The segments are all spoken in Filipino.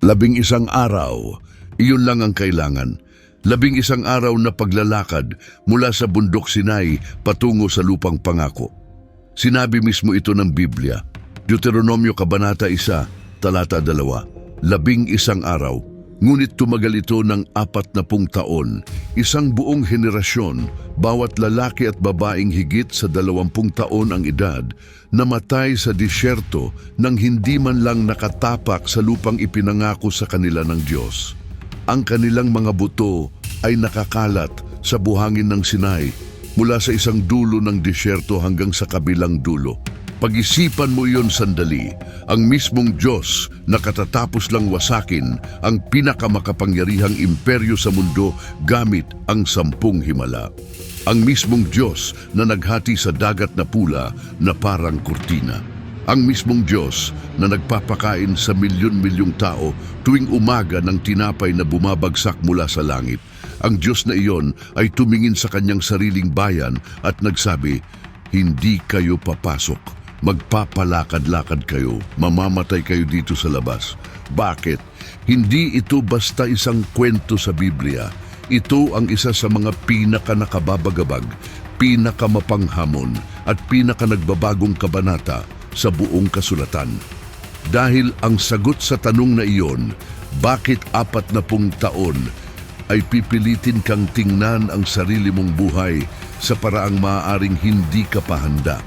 11 araw, iyon lang ang kailangan. 11 araw na paglalakad mula sa bundok Sinai patungo sa lupang pangako. Sinabi mismo ito ng Biblia, Deuteronomio Kabanata 1, Talata 2, 11 araw. Ngunit tumagal ito ng 40 taon, isang buong henerasyon, bawat lalaki at babaeng higit sa 20 taon ang edad, namatay sa disyerto nang hindi man lang nakatapak sa lupang ipinangako sa kanila ng Diyos. Ang kanilang mga buto ay nakakalat sa buhangin ng Sinai mula sa isang dulo ng disyerto hanggang sa kabilang dulo. Pag-isipan mo iyon sandali, ang mismong Diyos na katatapos lang wasakin ang pinakamakapangyarihang imperyo sa mundo gamit ang 10 himala. Ang mismong Diyos na naghati sa dagat na pula na parang kurtina. Ang mismong Diyos na nagpapakain sa milyon-milyong tao tuwing umaga ng tinapay na bumabagsak mula sa langit. Ang Diyos na iyon ay tumingin sa kanyang sariling bayan at nagsabi, "Hindi kayo papasok. Magpapalakad-lakad kayo, mamamatay kayo dito sa labas." Bakit? Hindi ito basta isang kwento sa Biblia. Ito ang isa sa mga pinakanakababagabag, pinakamapanghamon at pinakanagbabagong kabanata sa buong kasulatan. Dahil ang sagot sa tanong na iyon, bakit 40 taon, ay pipilitin kang tingnan ang sarili mong buhay sa paraang maaaring hindi ka pa handa.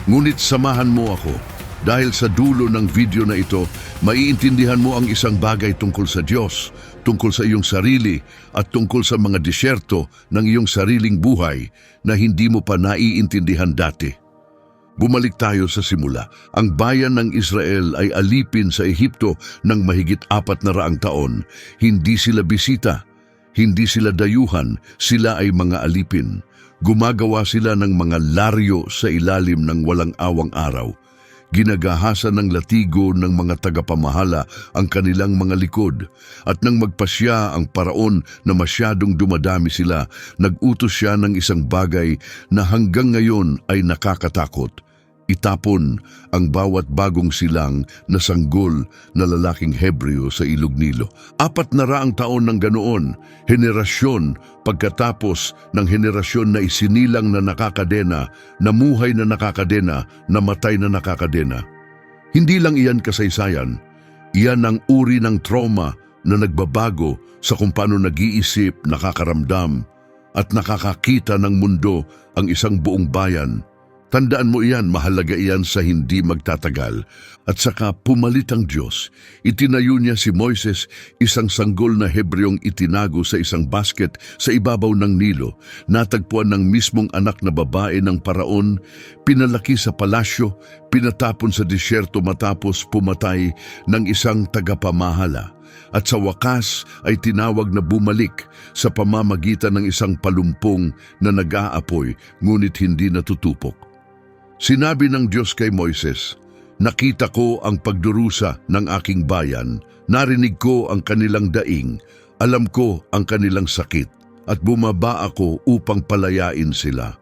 Ngunit samahan mo ako dahil sa dulo ng video na ito, maiintindihan mo ang isang bagay tungkol sa Diyos, tungkol sa iyong sarili at tungkol sa mga disyerto ng iyong sariling buhay na hindi mo pa naiintindihan dati. Bumalik tayo sa simula. Ang bayan ng Israel ay alipin sa Ehipto ng mahigit 400 taon. Hindi sila bisita, hindi sila dayuhan, sila ay mga alipin. Gumagawa sila ng mga laryo sa ilalim ng walang awang araw. Ginagahasan ng latigo ng mga tagapamahala ang kanilang mga likod. At nang magpasya ang paraon na masyadong dumadami sila, nag-utos siya ng isang bagay na hanggang ngayon ay nakakatakot. Itapon ang bawat bagong silang na sanggol na lalaking Hebreo sa ilog Nilo. 400 taon ng ganoon, henerasyon pagkatapos ng henerasyon na isinilang na nakakadena, namuhay na nakakadena, namatay na nakakadena. Hindi lang iyan kasaysayan, iyan ang uri ng trauma na nagbabago sa kung paano nag-iisip, nakakaramdam at nakakakita ng mundo ang isang buong bayan. Tandaan mo iyan, mahalaga iyan sa hindi magtatagal. At saka pumalit ang Diyos. Itinayo niya si Moises, isang sanggol na Hebreong itinago sa isang basket sa ibabaw ng Nilo. Natagpuan ng mismong anak na babae ng paraon, pinalaki sa palasyo, pinatapon sa disyerto matapos pumatay ng isang tagapamahala. At sa wakas ay tinawag na bumalik sa pamamagitan ng isang palumpong na nag-aapoy ngunit hindi natutupok. Sinabi ng Diyos kay Moises, "Nakita ko ang pagdurusa ng aking bayan, narinig ko ang kanilang daing, alam ko ang kanilang sakit, at bumaba ako upang palayain sila."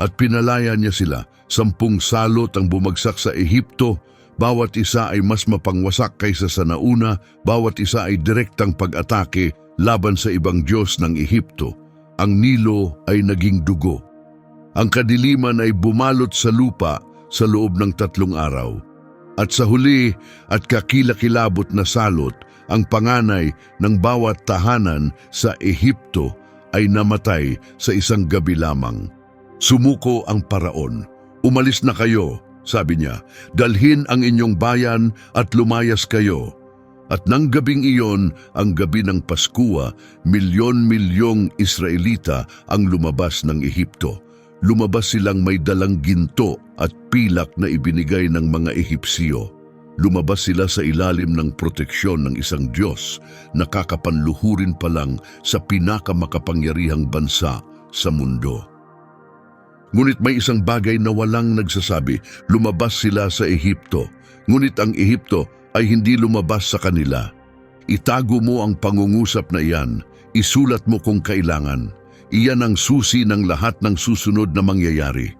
At pinalaya niya sila. 10 salot ang bumagsak sa Ehipto, bawat isa ay mas mapangwasak kaysa sa nauna, bawat isa ay direktang pag-atake laban sa ibang Diyos ng Ehipto. Ang Nilo ay naging dugo. Ang kadiliman ay bumalot sa lupa sa loob ng 3 araw. At sa huli at kakilakilabot na salot, ang panganay ng bawat tahanan sa Ehipto ay namatay sa isang gabi lamang. Sumuko ang paraon. "Umalis na kayo," sabi niya, "dalhin ang inyong bayan at lumayas kayo." At nang gabing iyon, ang gabi ng Paskua, milyon-milyong Israelita ang lumabas ng Ehipto. Lumabas silang may dalang ginto at pilak na ibinigay ng mga Ehipsyo. Lumabas sila sa ilalim ng proteksyon ng isang Diyos na kakapanluhurin pa lang sa pinakamakapangyarihang bansa sa mundo. Ngunit may isang bagay na walang nagsasabi, lumabas sila sa Ehipto. Ngunit ang Ehipto ay hindi lumabas sa kanila. Itago mo ang pangungusap na iyan, isulat mo kung kailangan. Iyan ang susi ng lahat ng susunod na mangyayari.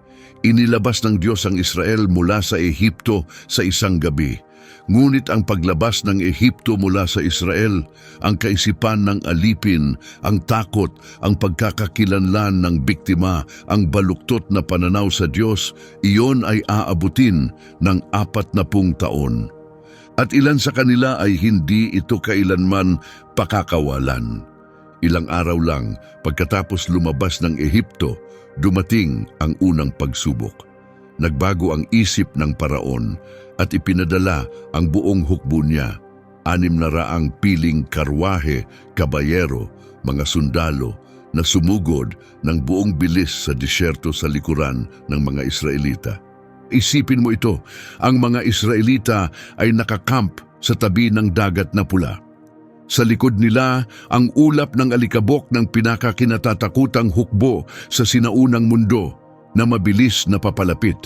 Inilabas ng Diyos ang Israel mula sa Ehipto sa isang gabi. Ngunit ang paglabas ng Ehipto mula sa Israel, ang kaisipan ng alipin, ang takot, ang pagkakakilanlan ng biktima, ang baluktot na pananaw sa Diyos, iyon ay aabutin ng 40 taon. At ilan sa kanila ay hindi ito kailanman pakakawalan. Ilang araw lang pagkatapos lumabas ng Ehipto, dumating ang unang pagsubok. Nagbago ang isip ng paraon at ipinadala ang buong hukbo niya. 600 piling karwahe, kabayero, mga sundalo na sumugod ng buong bilis sa disyerto sa likuran ng mga Israelita. Isipin mo ito, ang mga Israelita ay nakakamp sa tabi ng dagat na pula. Sa likod nila ang ulap ng alikabok ng pinakakinatatakutang hukbo sa sinaunang mundo na mabilis na papalapit.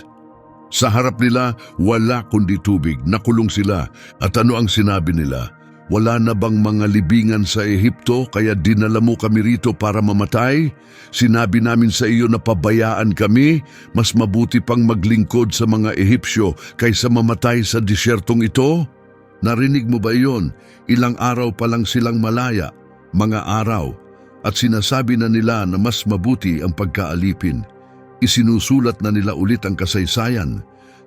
Sa harap nila, wala kundi tubig, nakulong sila. At ano ang sinabi nila? Wala na bang mga libingan sa Ehipto kaya dinala mo kami rito para mamatay? Sinabi namin sa iyo na pabayaan kami, mas mabuti pang maglingkod sa mga Ehipsyo kaysa mamatay sa disyertong ito? Narinig mo ba iyon? Ilang araw pa lang silang malaya, mga araw, at sinasabi na nila na mas mabuti ang pagkaalipin. Isinusulat na nila ulit ang kasaysayan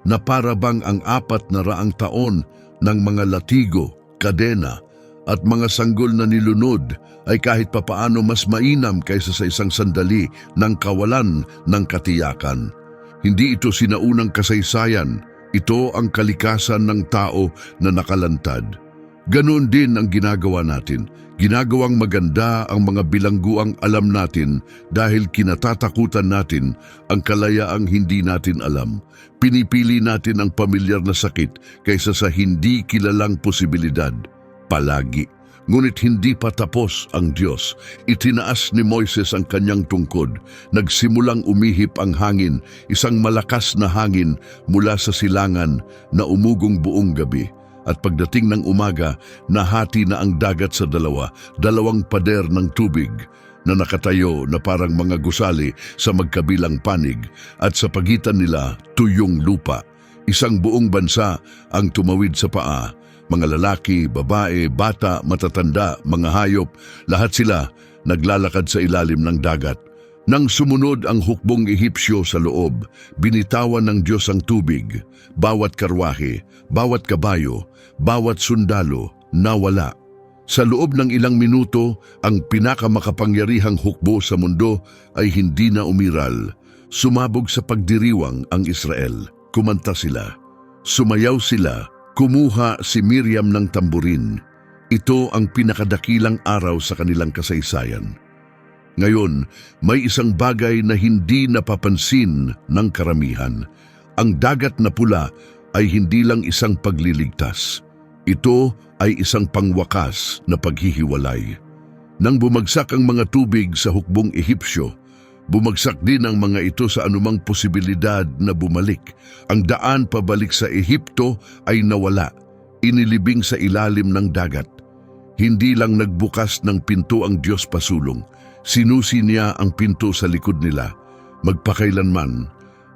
na para bang ang 400 taon ng mga latigo, kadena at mga sanggol na nilunod ay kahit papaano mas mainam kaysa sa isang sandali ng kawalan ng katiyakan. Hindi ito sinaunang kasaysayan, ito ang kalikasan ng tao na nakalantad. Ganoon din ang ginagawa natin. Ginagawang maganda ang mga bilangguang alam natin dahil kinatatakutan natin ang kalayaang hindi natin alam. Pinipili natin ang pamilyar na sakit kaysa sa hindi kilalang posibilidad. Palagi. Ngunit hindi pa tapos ang Diyos. Itinaas ni Moises ang kanyang tungkod. Nagsimulang umihip ang hangin, isang malakas na hangin mula sa silangan na umugong buong gabi. At pagdating ng umaga, nahati na ang dagat sa dalawang pader ng tubig na nakatayo na parang mga gusali sa magkabilang panig at sa pagitan nila tuyong lupa. Isang buong bansa ang tumawid sa paa. Mga lalaki, babae, bata, matatanda, mga hayop, lahat sila naglalakad sa ilalim ng dagat. Nang sumunod ang hukbong Ehipsyo sa loob, binitawan ng Diyos ang tubig. Bawat karwahe, bawat kabayo, bawat sundalo, nawala. Sa loob ng ilang minuto, ang pinakamakapangyarihang hukbo sa mundo ay hindi na umiral. Sumabog sa pagdiriwang ang Israel. Kumanta sila. Sumayaw sila. Kumuha si Miriam ng tamburin. Ito ang pinakadakilang araw sa kanilang kasaysayan. Ngayon, may isang bagay na hindi napapansin ng karamihan. Ang dagat na pula ay hindi lang isang pagliligtas. Ito ay isang pangwakas na paghihiwalay. Nang bumagsak ang mga tubig sa hukbong Ehipsyo, bumagsak din ang mga ito sa anumang posibilidad na bumalik. Ang daan pabalik sa Ehipto ay nawala, inilibing sa ilalim ng dagat. Hindi lang nagbukas ng pinto ang Diyos pasulong, sinusi niya ang pinto sa likod nila, magpakailanman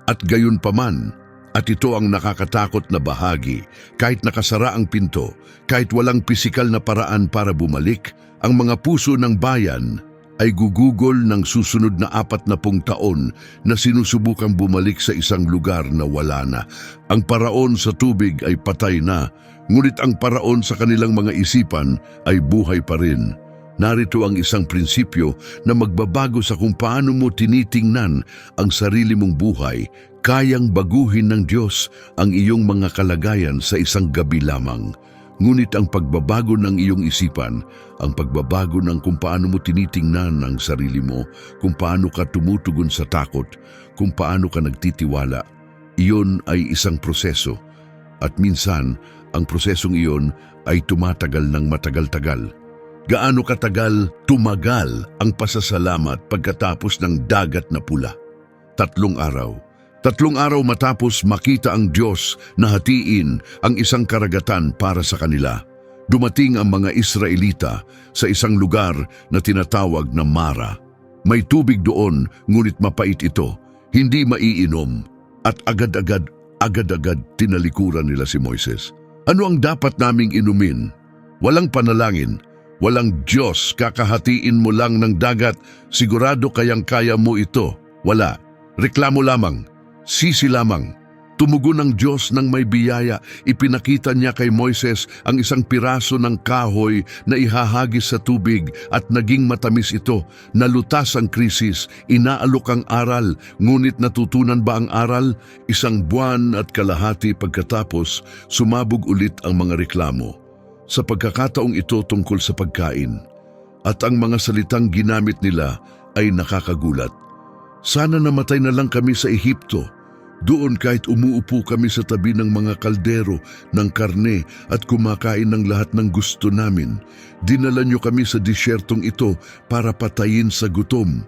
at gayon paman. At ito ang nakakatakot na bahagi, kahit nakasara ang pinto, kahit walang pisikal na paraan para bumalik, ang mga puso ng bayan ay gugugol ng susunod na 40 taon na sinusubukang bumalik sa isang lugar na wala na. Ang paraon sa tubig ay patay na, ngunit ang paraon sa kanilang mga isipan ay buhay pa rin. Narito ang isang prinsipyo na magbabago sa kung paano mo tinitingnan ang sarili mong buhay. Kayang baguhin ng Diyos ang iyong mga kalagayan sa isang gabi lamang. Ngunit ang pagbabago ng iyong isipan, ang pagbabago ng kung paano mo tinitingnan ang sarili mo, kung paano ka tumutugon sa takot, kung paano ka nagtitiwala, iyon ay isang proseso. At minsan, ang prosesong iyon ay tumatagal ng matagal-tagal. Gaano katagal tumagal ang pasasalamat pagkatapos ng dagat na pula? 3 araw. 3 araw matapos makita ang Diyos na hatiin ang isang karagatan para sa kanila. Dumating ang mga Israelita sa isang lugar na tinatawag na Mara. May tubig doon, ngunit mapait ito, hindi maiinom. At agad-agad tinalikuran nila si Moises. Ano ang dapat naming inumin? Walang panalangin, walang Diyos, kakahatiin mo lang ng dagat, sigurado kayang kaya mo ito. Wala. Reklamo lamang, sisi lamang. Tumugon ang Diyos ng may biyaya, ipinakita niya kay Moises ang isang piraso ng kahoy na ihahagis sa tubig at naging matamis ito. Nalutas ang krisis, inaalok ang aral, ngunit natutunan ba ang aral? 1 buwan at kalahati pagkatapos, sumabog ulit ang mga reklamo. Sa pagkakataong ito tungkol sa pagkain, at ang mga salitang ginamit nila ay nakakagulat. Sana namatay na lang kami sa Ehipto. Doon kahit umuupo kami sa tabi ng mga kaldero ng karne at kumakain ng lahat ng gusto namin. Dinala niyo kami sa disyertong ito para patayin sa gutom.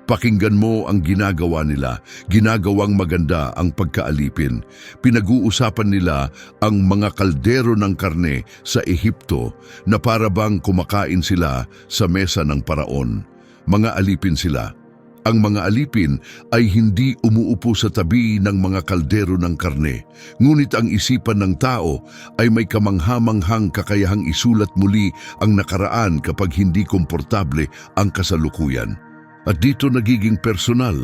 Pakinggan mo ang ginagawa nila, ginagawang maganda ang pagkaalipin. Pinag-uusapan nila ang mga kaldero ng karne sa Ehipto na para bang kumakain sila sa mesa ng paraon. Mga alipin sila. Ang mga alipin ay hindi umuupo sa tabi ng mga kaldero ng karne. Ngunit ang isipan ng tao ay may kamanghamanghang kakayahang isulat muli ang nakaraan kapag hindi komportable ang kasalukuyan. At dito nagiging personal.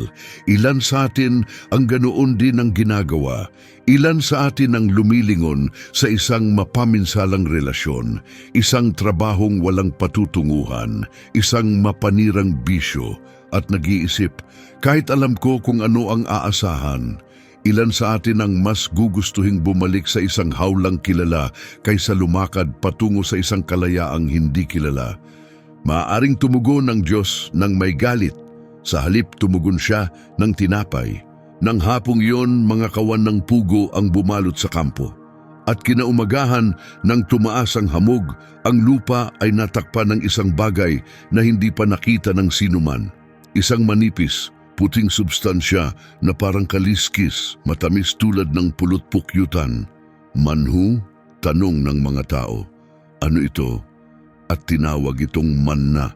Ilan sa atin ang ganoon din ang ginagawa. Ilan sa atin ang lumilingon sa isang mapaminsalang relasyon, isang trabahong walang patutunguhan, isang mapanirang bisyo, at nag-iisip, kahit alam ko kung ano ang aasahan. Ilan sa atin ang mas gugustuhing bumalik sa isang hawlang kilala kaysa lumakad patungo sa isang kalayaang hindi kilala. Maaaring tumugon ng Diyos ng may galit. Sa halip tumugon siya ng tinapay. Nang hapong iyon, mga kawan ng pugo ang bumalot sa kampo. At kinaumagahan nang tumaas ang hamog, ang lupa ay natakpan ng isang bagay na hindi pa nakita ng sinuman. Isang manipis, puting substansya na parang kaliskis, matamis tulad ng pulot-pukyutan. Manhu? Tanong ng mga tao. Ano ito? At tinawag itong manna,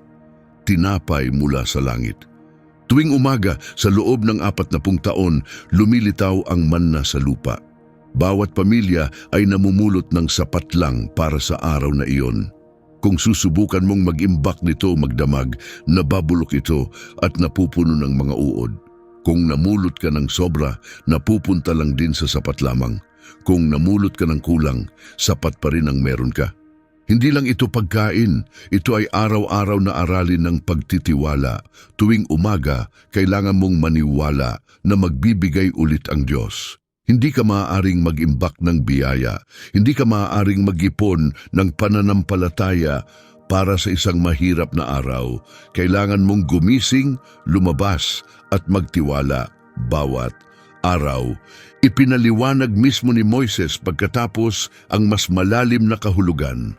tinapay mula sa langit. Tuwing umaga, sa loob ng 40 taon, lumilitaw ang manna sa lupa. Bawat pamilya ay namumulot ng sapat lang para sa araw na iyon. Kung susubukan mong mag-imbak nito magdamag, nababulok ito at napupuno ng mga uod. Kung namulot ka ng sobra, napupunta lang din sa sapat lamang. Kung namulot ka ng kulang, sapat pa rin ang meron ka. Hindi lang ito pagkain, ito ay araw-araw na aralin ng pagtitiwala. Tuwing umaga, kailangan mong maniwala na magbibigay ulit ang Diyos. Hindi ka maaaring mag-imbak ng biyaya, hindi ka maaaring mag-ipon ng pananampalataya para sa isang mahirap na araw. Kailangan mong gumising, lumabas at magtiwala bawat araw. Ipinaliwanag mismo ni Moises pagkatapos ang mas malalim na kahulugan.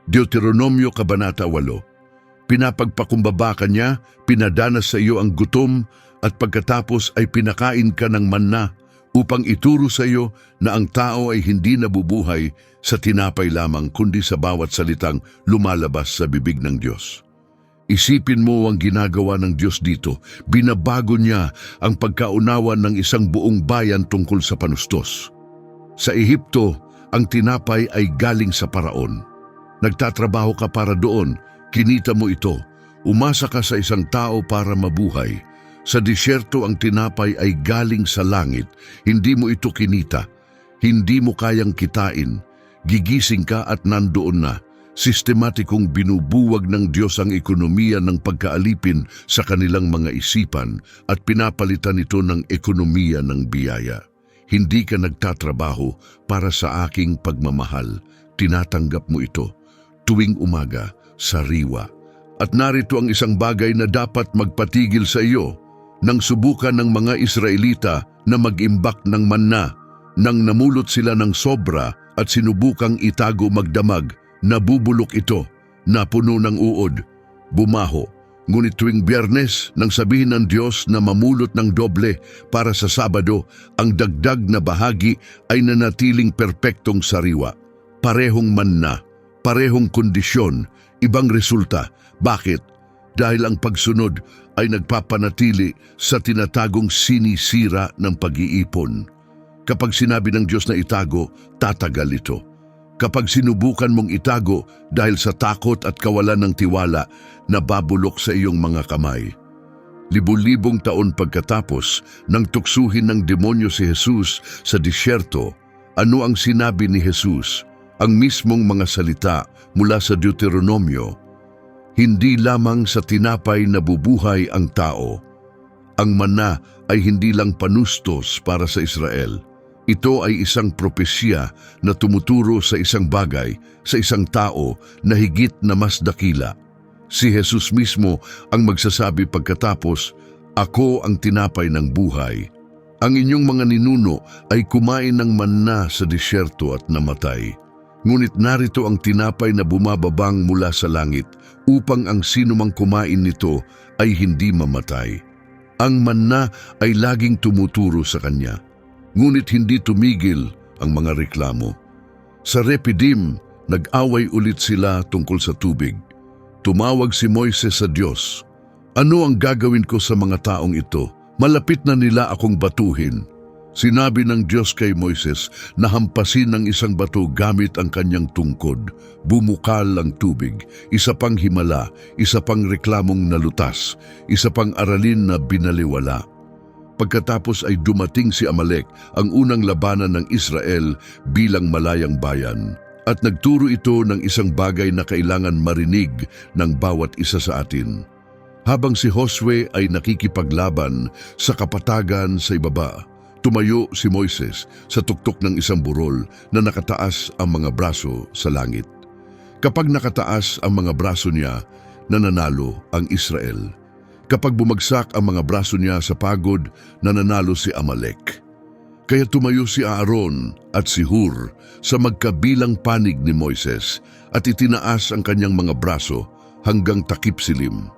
Deuteronomio Kabanata 8. Pinapagpakumbaba ka niya, pinadanas sa iyo ang gutom, at pagkatapos ay pinakain ka ng manna upang ituro sa iyo na ang tao ay hindi nabubuhay sa tinapay lamang kundi sa bawat salitang lumalabas sa bibig ng Diyos. Isipin mo ang ginagawa ng Diyos dito. Binabago niya ang pagkaunawa ng isang buong bayan tungkol sa panustos. Sa Ehipto, ang tinapay ay galing sa paraon. Nagtatrabaho ka para doon, kinita mo ito. Umasa ka sa isang tao para mabuhay. Sa disyerto ang tinapay ay galing sa langit. Hindi mo ito kinita. Hindi mo kayang kitain. Gigising ka at nandoon na. Sistematikong binubuwag ng Diyos ang ekonomiya ng pagkaalipin sa kanilang mga isipan at pinapalitan ito ng ekonomiya ng biyaya. Hindi ka nagtatrabaho para sa aking pagmamahal. Tinatanggap mo ito. Tuwing umaga, sariwa. At narito ang isang bagay na dapat magpatigil sa iyo. Nang subukan ng mga Israelita na mag-imbak ng manna, nang namulot sila ng sobra at sinubukang itago magdamag, nabubulok ito, napuno ng uod, bumaho. Ngunit tuwing Biyernes, nang sabihin ng Diyos na mamulot ng doble para sa Sabado, ang dagdag na bahagi ay nanatiling perpektong sariwa. Parehong manna, parehong kondisyon, ibang resulta. Bakit? Dahil ang pagsunod ay nagpapanatili sa tinatagong sinisira ng pag-iipon. Kapag sinabi ng Diyos na itago, tatagal ito. Kapag sinubukan mong itago dahil sa takot at kawalan ng tiwala, nababulok sa iyong mga kamay. Libu-libong taon pagkatapos nang tuksuhin ng demonyo si Jesus sa disyerto, ano ang sinabi ni Jesus? Ang mismong mga salita mula sa Deuteronomyo, "Hindi lamang sa tinapay nabubuhay ang tao." Ang mana ay hindi lang panustos para sa Israel. Ito ay isang propesya na tumuturo sa isang bagay, sa isang tao na higit na mas dakila. Si Jesus mismo ang magsasabi pagkatapos, "Ako ang tinapay ng buhay." Ang inyong mga ninuno ay kumain ng manna sa disyerto at namatay. Ngunit narito ang tinapay na bumababang mula sa langit upang ang sinumang kumain nito ay hindi mamatay. Ang manna ay laging tumuturo sa kanya, ngunit hindi tumigil ang mga reklamo. Sa Repidim, nag-away ulit sila tungkol sa tubig. Tumawag si Moises sa Diyos, "Ano ang gagawin ko sa mga taong ito? Malapit na nila akong batuhin." Sinabi ng Diyos kay Moises na hampasin ng isang bato gamit ang kanyang tungkod. Bumukal ang tubig, isa pang himala, isa pang reklamong nalutas, isa pang aralin na binaliwala. Pagkatapos ay dumating si Amalek, ang unang labanan ng Israel bilang malayang bayan. At nagturo ito ng isang bagay na kailangan marinig ng bawat isa sa atin. Habang si Josue ay nakikipaglaban sa kapatagan sa ibaba, tumayo si Moises sa tuktok ng isang burol na nakataas ang mga braso sa langit. Kapag nakataas ang mga braso niya, nananalo ang Israel. Kapag bumagsak ang mga braso niya sa pagod, nananalo si Amalek. Kaya tumayo si Aaron at si Hur sa magkabilang panig ni Moises at itinaas ang kanyang mga braso hanggang takip silim.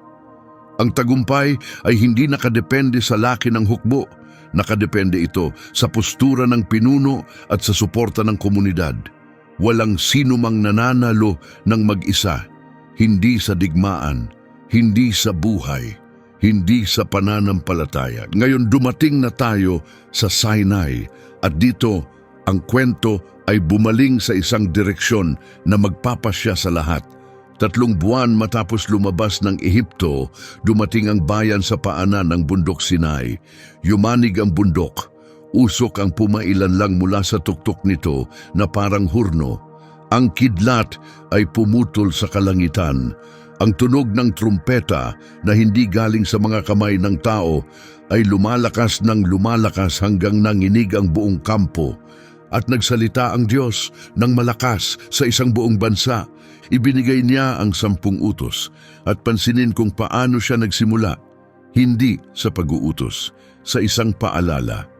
Ang tagumpay ay hindi nakadepende sa laki ng hukbo. Nakadepende ito sa postura ng pinuno at sa suporta ng komunidad. Walang sino mang nananalo ng mag-isa, hindi sa digmaan, hindi sa buhay, hindi sa pananampalataya. Ngayon dumating na tayo sa Sinai at dito ang kwento ay bumaling sa isang direksyon na magpapasya sa lahat. 3 buwan matapos lumabas ng Ehipto, dumating ang bayan sa paanan ng bundok Sinai. Yumanig ang bundok. Usok ang pumailan lang mula sa tuktok nito na parang hurno. Ang kidlat ay pumutol sa kalangitan. Ang tunog ng trumpeta na hindi galing sa mga kamay ng tao ay lumalakas ng lumalakas hanggang nanginig ang buong kampo. At nagsalita ang Diyos ng malakas sa isang buong bansa. Ibinigay niya ang 10 utos at pansinin kung paano siya nagsimula. Hindi sa pag-uutos, sa isang paalala.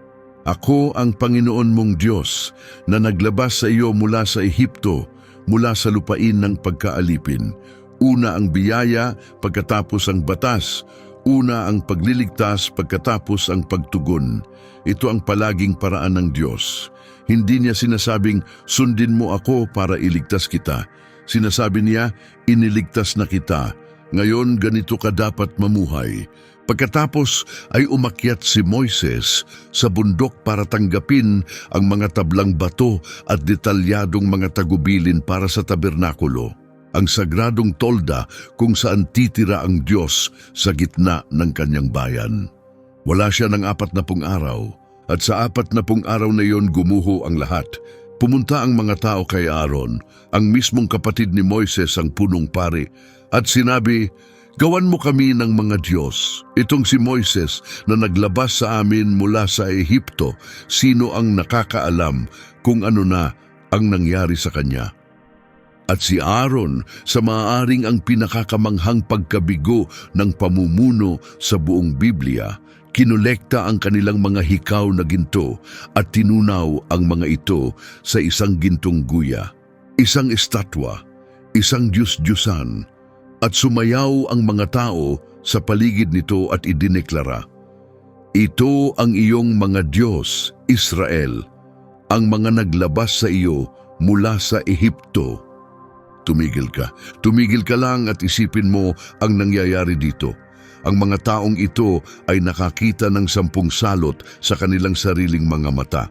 "Ako ang Panginoon mong Diyos na naglabas sa iyo mula sa Ehipto, mula sa lupain ng pagkaalipin." Una ang biyaya, pagkatapos ang batas. Una ang pagliligtas, pagkatapos ang pagtugon. Ito ang palaging paraan ng Diyos. Hindi niya sinasabing, "Sundin mo ako para iligtas kita." Sinasabi niya, "Iniligtas na kita. Ngayon ganito ka dapat mamuhay." Pagkatapos ay umakyat si Moises sa bundok para tanggapin ang mga tablang bato at detalyadong mga tagubilin para sa tabernakulo, ang sagradong tolda kung saan titira ang Diyos sa gitna ng kanyang bayan. Wala siya ng 40 araw, at sa 40 araw na iyon gumuho ang lahat. Pumunta ang mga tao kay Aaron, ang mismong kapatid ni Moises ang punong pari, at sinabi, "Gawan mo kami ng mga Diyos. Itong si Moises na naglabas sa amin mula sa Ehipto, sino ang nakakaalam kung ano na ang nangyari sa kanya?" At si Aaron sa maaaring ang pinakakamanghang pagkabigo ng pamumuno sa buong Biblia, kinolekta ang kanilang mga hikaw na ginto at tinunaw ang mga ito sa isang gintong guya, isang estatwa, isang Diyos-Diyosan, at sumayaw ang mga tao sa paligid nito at idineklara, "Ito ang iyong mga Diyos, Israel, ang mga naglabas sa iyo mula sa Ehipto." Tumigil ka lang at isipin mo ang nangyayari dito. Ang mga taong ito ay nakakita ng 10 salot sa kanilang sariling mga mata.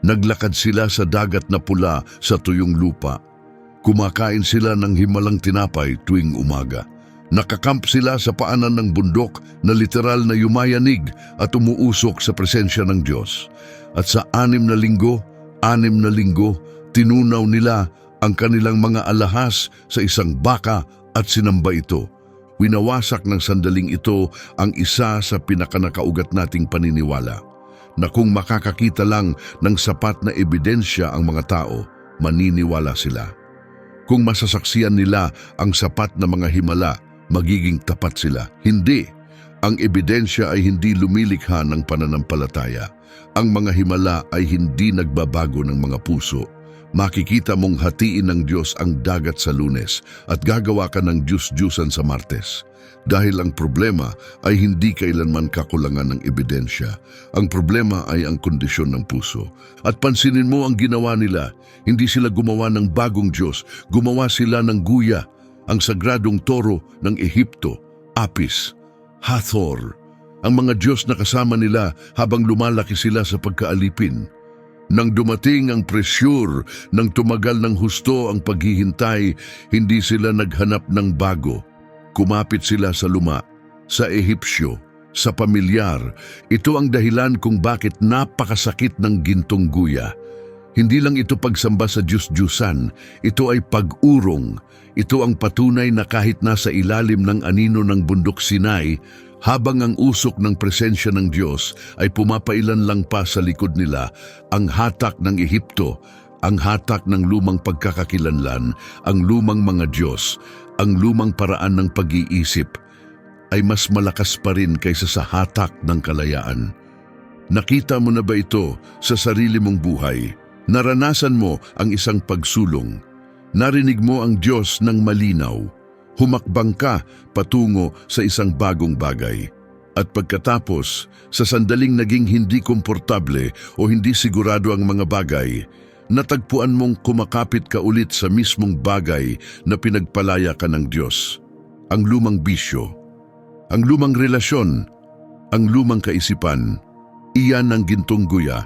Naglakad sila sa dagat na pula sa tuyong lupa. Kumakain sila ng himalang tinapay tuwing umaga. Nakakamp sila sa paanan ng bundok na literal na yumayanig at umuusok sa presensya ng Diyos. At sa 6 na linggo, tinunaw nila ang kanilang mga alahas sa isang baka at sinamba ito. Winawasak ng sandaling ito ang isa sa pinakanakaugat nating paniniwala, na kung makakakita lang ng sapat na ebidensya ang mga tao, maniniwala sila. Kung masasaksiyan nila ang sapat na mga himala, magiging tapat sila. Hindi. Ang ebidensya ay hindi lumilikha ng pananampalataya. Ang mga himala ay hindi nagbabago ng mga puso. Makikita mong hatiin ng Diyos ang dagat sa Lunes at gagawa ka ng Diyos-Diyusan sa Martes. Dahil ang problema ay hindi kailanman kakulangan ng ebidensya. Ang problema ay ang kondisyon ng puso. At pansinin mo ang ginawa nila. Hindi sila gumawa ng bagong Diyos. Gumawa sila ng Guya, ang sagradong toro ng Ehipto, Apis, Hathor, ang mga Diyos na kasama nila habang lumalaki sila sa pagkaalipin. Nang dumating ang presyur, nang tumagal ng husto ang paghihintay, hindi sila naghanap ng bago. Kumapit sila sa luma, sa Ehipsyo, sa pamilyar. Ito ang dahilan kung bakit napakasakit ng gintong guya. Hindi lang ito pagsamba sa Diyos-Diyusan, ito ay pag-urong. Ito ang patunay na kahit nasa ilalim ng anino ng bundok Sinai, habang ang usok ng presensya ng Diyos ay pumapailan lang pa sa likod nila, ang hatak ng Ehipto, ang hatak ng lumang pagkakakilanlan, ang lumang mga Diyos, ang lumang paraan ng pag-iisip, ay mas malakas pa rin kaysa sa hatak ng kalayaan. Nakita mo na ba ito sa sarili mong buhay? Naranasan mo ang isang pagsulong. Narinig mo ang Diyos ng malinaw. Humakbang ka patungo sa isang bagong bagay. At pagkatapos, sa sandaling naging hindi komportable o hindi sigurado ang mga bagay, natagpuan mong kumakapit ka ulit sa mismong bagay na pinagpalaya ka ng Diyos. Ang lumang bisyo, ang lumang relasyon, ang lumang kaisipan, iyan ang gintong guya.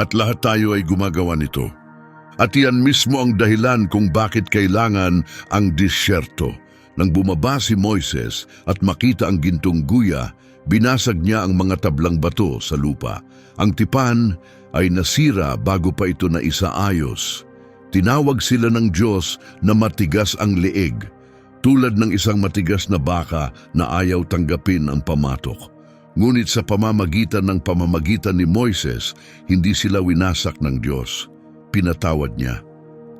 At lahat tayo ay gumagawa nito. At iyan mismo ang dahilan kung bakit kailangan ang disyerto. Nang bumaba si Moises at makita ang gintong guya, binasag niya ang mga tablang bato sa lupa. Ang tipan ay nasira bago pa ito naisaayos. Tinawag sila ng Diyos na matigas ang leeg, tulad ng isang matigas na baka na ayaw tanggapin ang pamatok. Ngunit sa pamamagitan ni Moises, hindi sila winasak ng Diyos. Pinatawad niya.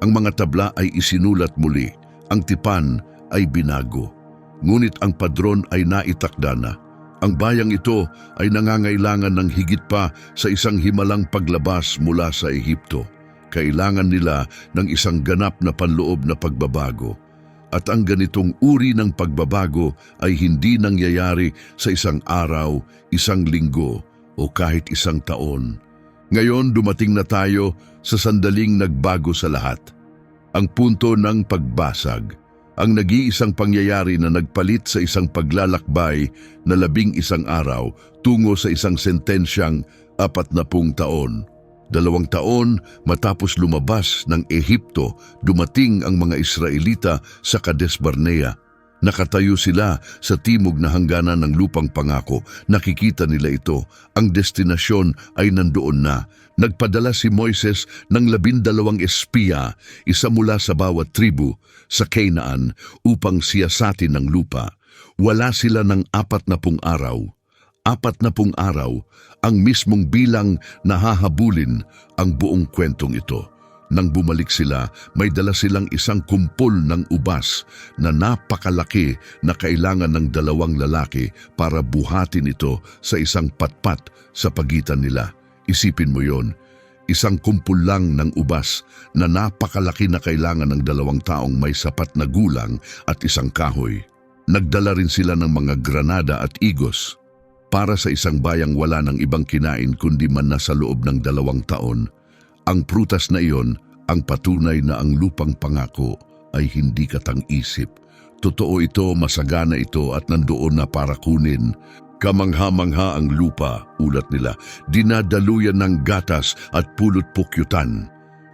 Ang mga tabla ay isinulat muli, ang tipan ay binago. Ngunit ang padron ay naitakda na. Ang bayang ito ay nangangailangan ng higit pa sa isang himalang paglabas mula sa Ehipto. Kailangan nila ng isang ganap na panloob na pagbabago. At ang ganitong uri ng pagbabago ay hindi nangyayari sa isang araw, isang linggo, o kahit isang taon. Ngayon dumating na tayo sa sandaling nagbago sa lahat. Ang punto ng pagbasag, ang nag-iisang pangyayari na nagpalit sa isang paglalakbay na 11 araw tungo sa isang sentensyang 40 taon. 2 taon matapos lumabas ng Ehipto, dumating ang mga Israelita sa Kades Barnea. Nakatayo sila sa timog na hangganan ng lupang pangako. Nakikita nila ito. Ang destinasyon ay nandoon na. Nagpadala si Moises ng 12 espiya, isa mula sa bawat tribu, sa Canaan upang siyasatin ng lupa. Wala sila ng 40 araw. 40 araw, ang mismong bilang na hahabulin ang buong kwentong ito. Nang bumalik sila, may dala silang isang kumpol ng ubas na napakalaki na kailangan ng 2 lalaki para buhatin ito sa isang patpat sa pagitan nila. Isipin mo yon, isang kumpol lang ng ubas na napakalaki na kailangan ng 2 taong may sapat na gulang at isang kahoy. Nagdala rin sila ng mga granada at igos para sa isang bayang wala ng ibang kinain kundi man na sa loob ng 2 taon. Ang prutas na iyon ang patunay na ang lupang pangako ay hindi katang-isip. Totoo ito, masagana ito at nandoon na para kunin. Kamangha-mangha ang lupa, ulat nila, dinadaluyan ng gatas at pulot-pukyutan.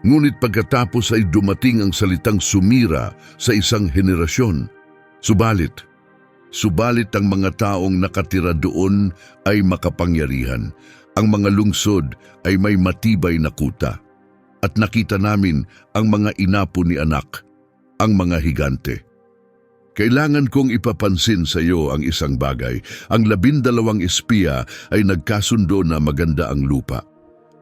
Ngunit pagkatapos ay dumating ang salitang sumira sa isang henerasyon. Subalit ang mga taong nakatira doon ay makapangyarihan. Ang mga lungsod ay may matibay na kuta. At nakita namin ang mga inapo ni anak, ang mga higante. Kailangan kong ipapansin sa iyo ang isang bagay. Ang 12 espiya ay nagkasundo na maganda ang lupa.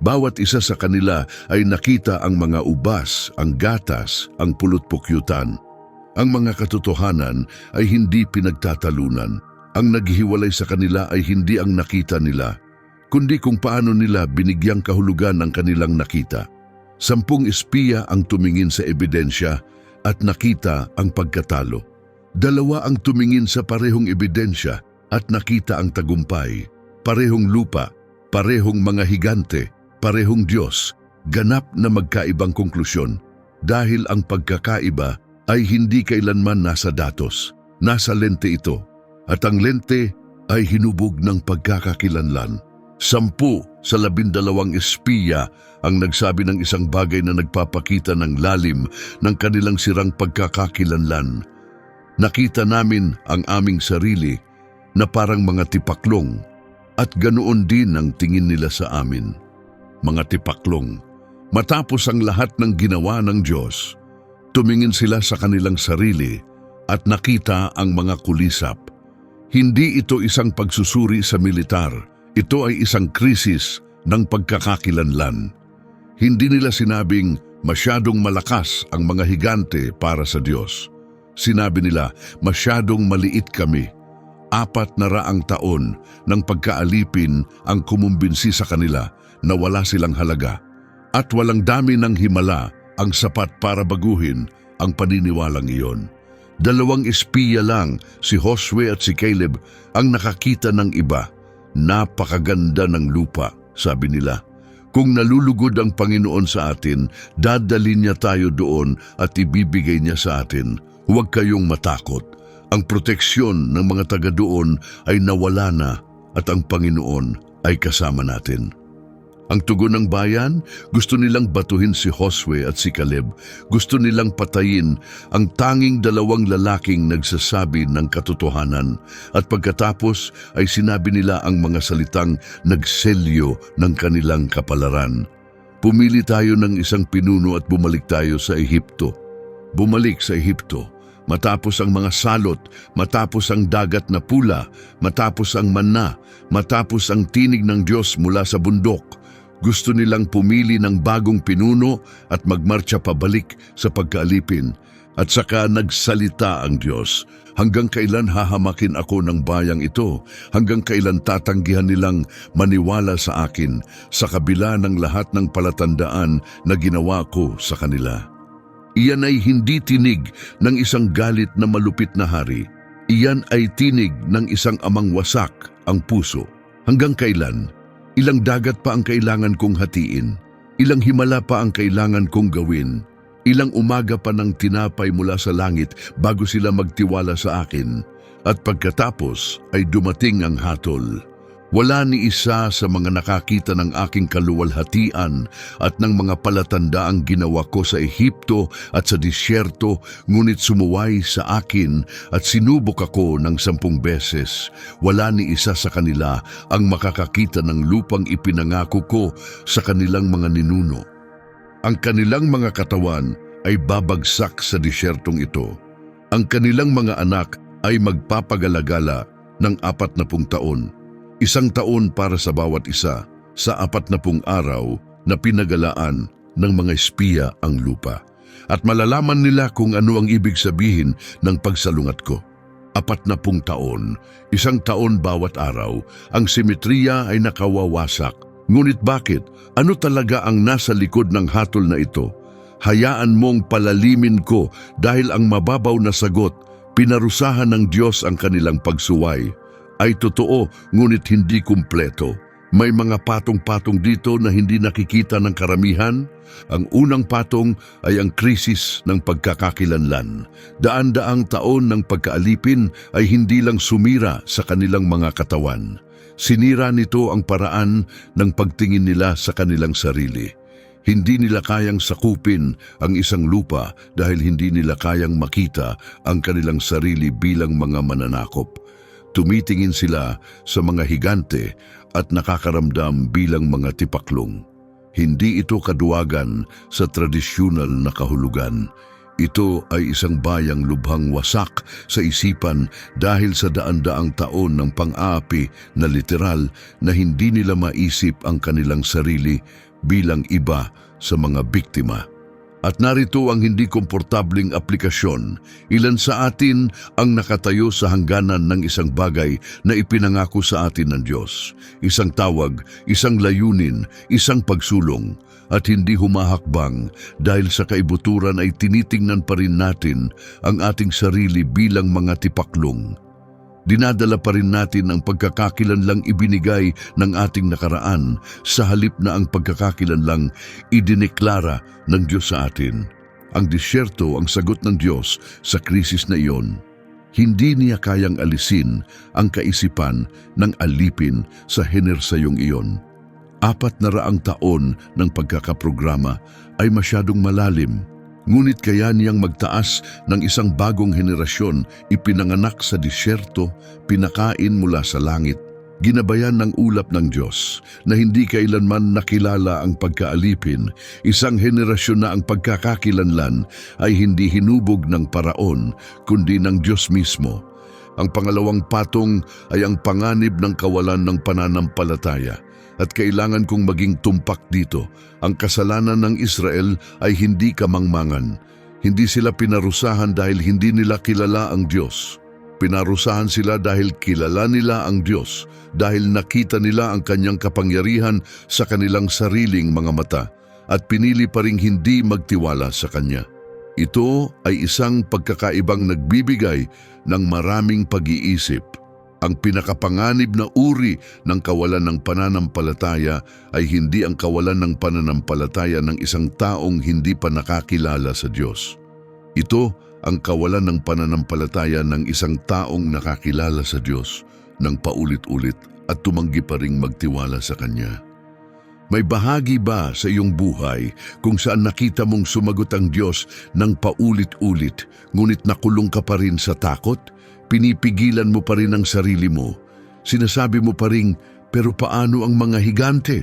Bawat isa sa kanila ay nakita ang mga ubas, ang gatas, ang pulot-pukyutan. Ang mga katotohanan ay hindi pinagtatalunan. Ang naghihiwalay sa kanila ay hindi ang nakita nila, kundi kung paano nila binigyang kahulugan ang kanilang nakita. 10 espiya ang tumingin sa ebidensya at nakita ang pagkatalo. 2 ang tumingin sa parehong ebidensya at nakita ang tagumpay. Parehong lupa, parehong mga higante, parehong Diyos, ganap na magkaibang konklusyon dahil ang pagkakaiba ay hindi kailanman nasa datos, nasa lente ito, at ang lente ay hinubog ng pagkakakilanlan. 10 sa 12 espiya ang nagsabi ng isang bagay na nagpapakita ng lalim ng kanilang sirang pagkakakilanlan. Nakita namin ang aming sarili na parang mga tipaklong at ganoon din ang tingin nila sa amin. Mga tipaklong. Matapos ang lahat ng ginawa ng Diyos, tumingin sila sa kanilang sarili at nakita ang mga kulisap. Hindi ito isang pagsusuri sa militar. Ito ay isang krisis ng pagkakakilanlan. Hindi nila sinabing masyadong malakas ang mga higante para sa Diyos. Sinabi nila, masyadong maliit kami. 400 taon ng pagkaalipin ang kumumbinsi sa kanila na wala silang halaga. At walang dami ng himala ang sapat para baguhin ang paniniwalang iyon. 2 espiya lang, si Josue at si Caleb, ang nakakita ng iba. Napakaganda ng lupa, sabi nila. Kung nalulugod ang Panginoon sa atin, dadalhin niya tayo doon at ibibigay niya sa atin. Huwag kayong matakot. Ang proteksyon ng mga taga doon ay nawala na at ang Panginoon ay kasama natin. Ang tugon ng bayan, gusto nilang batuhin si Josue at si Caleb. Gusto nilang patayin ang tanging 2 lalaking nagsasabi ng katotohanan. At pagkatapos ay sinabi nila ang mga salitang nagselyo ng kanilang kapalaran. Pumili tayo ng isang pinuno at bumalik tayo sa Ehipto. Bumalik sa Ehipto. Matapos ang mga salot, matapos ang dagat na pula, matapos ang manna, matapos ang tinig ng Diyos mula sa bundok, gusto nilang pumili ng bagong pinuno at magmarcha pabalik sa pagkaalipin. At saka nagsalita ang Diyos, hanggang kailan hahamakin ako ng bayang ito? Hanggang kailan tatanggihan nilang maniwala sa akin sa kabila ng lahat ng palatandaan na ginawa ko sa kanila? Iyan ay hindi tinig ng isang galit na malupit na hari. Iyan ay tinig ng isang amang wasak ang puso. Hanggang kailan? Ilang dagat pa ang kailangan kong hatiin? Ilang himala pa ang kailangan kong gawin? Ilang umaga pa ng tinapay mula sa langit bago sila magtiwala sa akin? At pagkatapos ay dumating ang hatol. Wala ni isa sa mga nakakita ng aking kaluwalhatian at ng mga palatandaang ginawa ko sa Ehipto at sa disyerto, ngunit sumuway sa akin at sinubok ako ng 10 beses. Wala ni isa sa kanila ang makakakita ng lupang ipinangako ko sa kanilang mga ninuno. Ang kanilang mga katawan ay babagsak sa disyertong ito. Ang kanilang mga anak ay magpapagalagala ng 40 taon. 1 taon para sa bawat isa sa 40 araw na pinagalaan ng mga espiya ang lupa. At malalaman nila kung ano ang ibig sabihin ng pagsalungat ko. 40 taon, 1 taon bawat araw, ang simetriya ay nakawawasak. Ngunit bakit? Ano talaga ang nasa likod ng hatol na ito? Hayaan mong palalimin ko dahil ang mababaw na sagot, pinarusahan ng Diyos ang kanilang pagsuway. Ay totoo, ngunit hindi kumpleto. May mga patong-patong dito na hindi nakikita ng karamihan. Ang unang patong ay ang krisis ng pagkakakilanlan. Daan-daang taon ng pagkaalipin ay hindi lang sumira sa kanilang mga katawan. Sinira nito ang paraan ng pagtingin nila sa kanilang sarili. Hindi nila kayang sakupin ang isang lupa dahil hindi nila kayang makita ang kanilang sarili bilang mga mananakop. Tumitingin sila sa mga higante at nakakaramdam bilang mga tipaklong. Hindi ito kaduwagan sa tradisyonal na kahulugan. Ito ay isang bayang lubhang wasak sa isipan dahil sa daan-daang taon ng pang-aapi na literal na hindi nila maisip ang kanilang sarili bilang iba sa mga biktima. At narito ang hindi komportabling aplikasyon. Ilan sa atin ang nakatayo sa hangganan ng isang bagay na ipinangako sa atin ng Diyos. Isang tawag, isang layunin, isang pagsulong. At hindi humahakbang dahil sa kaibuturan ay tinitingnan pa rin natin ang ating sarili bilang mga tipaklong. Dinadala pa rin natin ang pagkakakilanlang ibinigay ng ating nakaraan sa halip na ang pagkakakilanlang idineklara ng Diyos sa atin. Ang disyerto ang sagot ng Diyos sa krisis na iyon. Hindi niya kayang alisin ang kaisipan ng alipin sa henersayong iyon. 400 taon ng pagkakaprograma ay masyadong malalim. Ngunit kaya niyang magtaas ng isang bagong henerasyon, ipinanganak sa disyerto, pinakain mula sa langit. Ginabayan ng ulap ng Diyos na hindi kailanman nakilala ang pagkaalipin, isang henerasyon na ang pagkakakilanlan ay hindi hinubog ng paraon, kundi ng Diyos mismo. Ang pangalawang patong ay ang panganib ng kawalan ng pananampalataya. At kailangan kong maging tumpak dito. Ang kasalanan ng Israel ay hindi kamangmangan. Hindi sila pinarusahan dahil hindi nila kilala ang Diyos. Pinarusahan sila dahil kilala nila ang Diyos, dahil nakita nila ang kanyang kapangyarihan sa kanilang sariling mga mata, at pinili pa ring hindi magtiwala sa kanya. Ito ay isang pagkakaibang nagbibigay ng maraming pag-iisip. Ang pinakapanganib na uri ng kawalan ng pananampalataya ay hindi ang kawalan ng pananampalataya ng isang taong hindi pa nakakilala sa Diyos. Ito ang kawalan ng pananampalataya ng isang taong nakakilala sa Diyos ng paulit-ulit at tumanggi pa ring magtiwala sa Kanya. May bahagi ba sa iyong buhay kung saan nakita mong sumagot ang Diyos ng paulit-ulit ngunit nakulong ka pa rin sa takot? Pinipigilan mo pa rin ang sarili mo. Sinasabi mo pa rin, pero paano ang mga higante?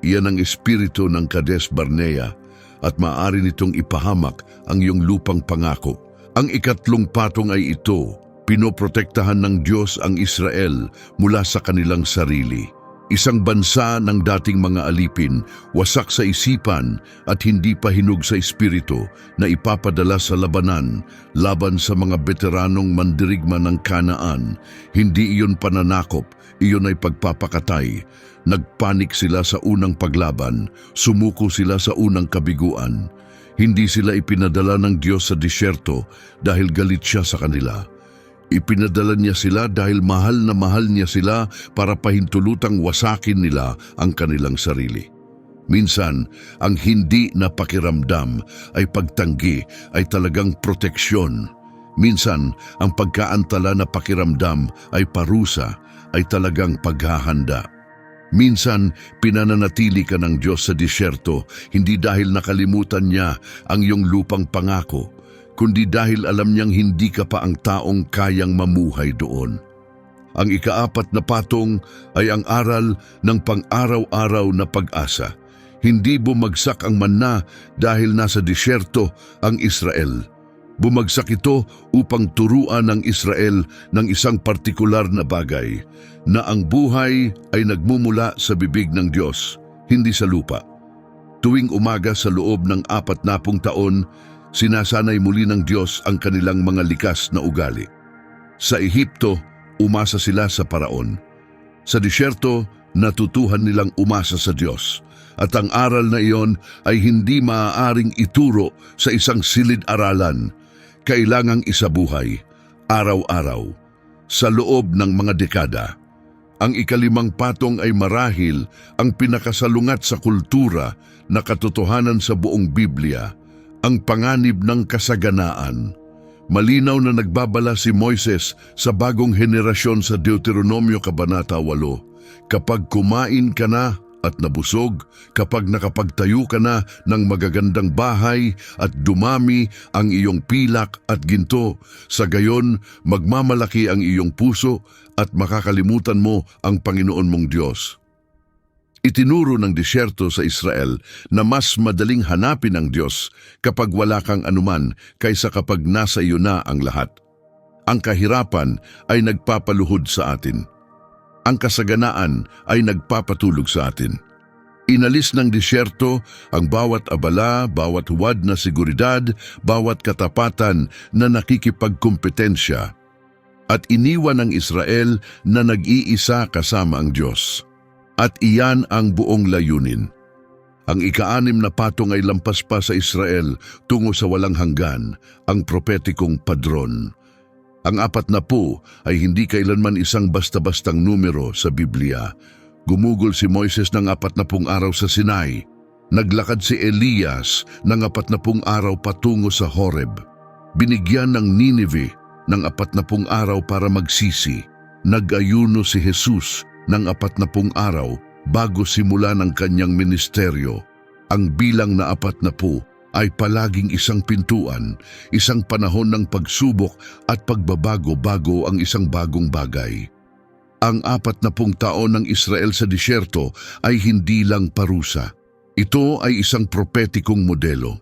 Iyan ang espiritu ng Kades Barnea at maaari nitong ipahamak ang iyong lupang pangako. Ang ikatlong patong ay ito, pinoprotektahan ng Diyos ang Israel mula sa kanilang sarili. Isang bansa ng dating mga alipin, wasak sa isipan at hindi pa hinog sa espiritu na ipapadala sa labanan laban sa mga veteranong mandirigma ng Kanaan. Hindi iyon pananakop, iyon ay pagpapakatay. Nagpanik sila sa unang paglaban, sumuko sila sa unang kabiguan. Hindi sila ipinadala ng Diyos sa disyerto dahil galit siya sa kanila. Ipinadala niya sila dahil mahal na mahal niya sila para pahintulutang wasakin nila ang kanilang sarili. Minsan, ang hindi na pakiramdam ay pagtanggi ay talagang proteksyon. Minsan, ang pagkaantala na pakiramdam ay parusa ay talagang paghahanda. Minsan, pinananatili ka ng Diyos sa disyerto hindi dahil nakalimutan niya ang iyong lupang pangako, kundi dahil alam niyang hindi ka pa ang taong kayang mamuhay doon. Ang ika-4 na patong ay ang aral ng pang-araw-araw na pag-asa. Hindi bumagsak ang manna dahil nasa disyerto ang Israel. Bumagsak ito upang turuan ng Israel ng isang partikular na bagay, na ang buhay ay nagmumula sa bibig ng Diyos, hindi sa lupa. Tuwing umaga sa loob ng 40 taon, sinasanay muli ng Diyos ang kanilang mga likas na ugali. Sa Ehipto, umasa sila sa paraon. Sa disyerto, natutuhan nilang umasa sa Diyos. At ang aral na iyon ay hindi maaaring ituro sa isang silid-aralan. Kailangang isabuhay, araw-araw, sa loob ng mga dekada. Ang ika-5 patong ay marahil ang pinakasalungat sa kultura na katotohanan sa buong Biblia, ang panganib ng kasaganaan. Malinaw na nagbabala si Moises sa bagong henerasyon sa Deuteronomio Kabanata 8, kapag kumain ka na at nabusog, kapag nakapagtayo ka na ng magagandang bahay at dumami ang iyong pilak at ginto, sa gayon magmamalaki ang iyong puso at makakalimutan mo ang Panginoon mong Diyos. Itinuro ng disyerto sa Israel na mas madaling hanapin ang Diyos kapag wala kang anuman kaysa kapag nasa iyo na ang lahat. Ang kahirapan ay nagpapaluhod sa atin. Ang kasaganaan ay nagpapatulog sa atin. Inalis ng disyerto ang bawat abala, bawat huwad na seguridad, bawat katapatan na nakikipagkompetensya. At iniwan ng Israel na nag-iisa kasama ang Diyos. At iyan ang buong layunin. Ang ika-6 na patong ay lampas pa sa Israel tungo sa walang hanggan, ang propetikong padron. Ang 40 ay hindi kailanman isang basta-bastang numero sa Biblia. Gumugol si Moises ng 40 araw sa Sinai. Naglakad si Elias ng 40 araw patungo sa Horeb. Binigyan ng Nineveh ng 40 araw para magsisi. Nag-ayuno si Jesus ng 40 araw bago simula ng kanyang ministeryo. Ang bilang na 40 ay palaging isang pintuan, isang panahon ng pagsubok at pagbabago bago ang isang bagong bagay. Ang 40 taon ng Israel sa disyerto ay hindi lang parusa. Ito ay isang propetikong modelo.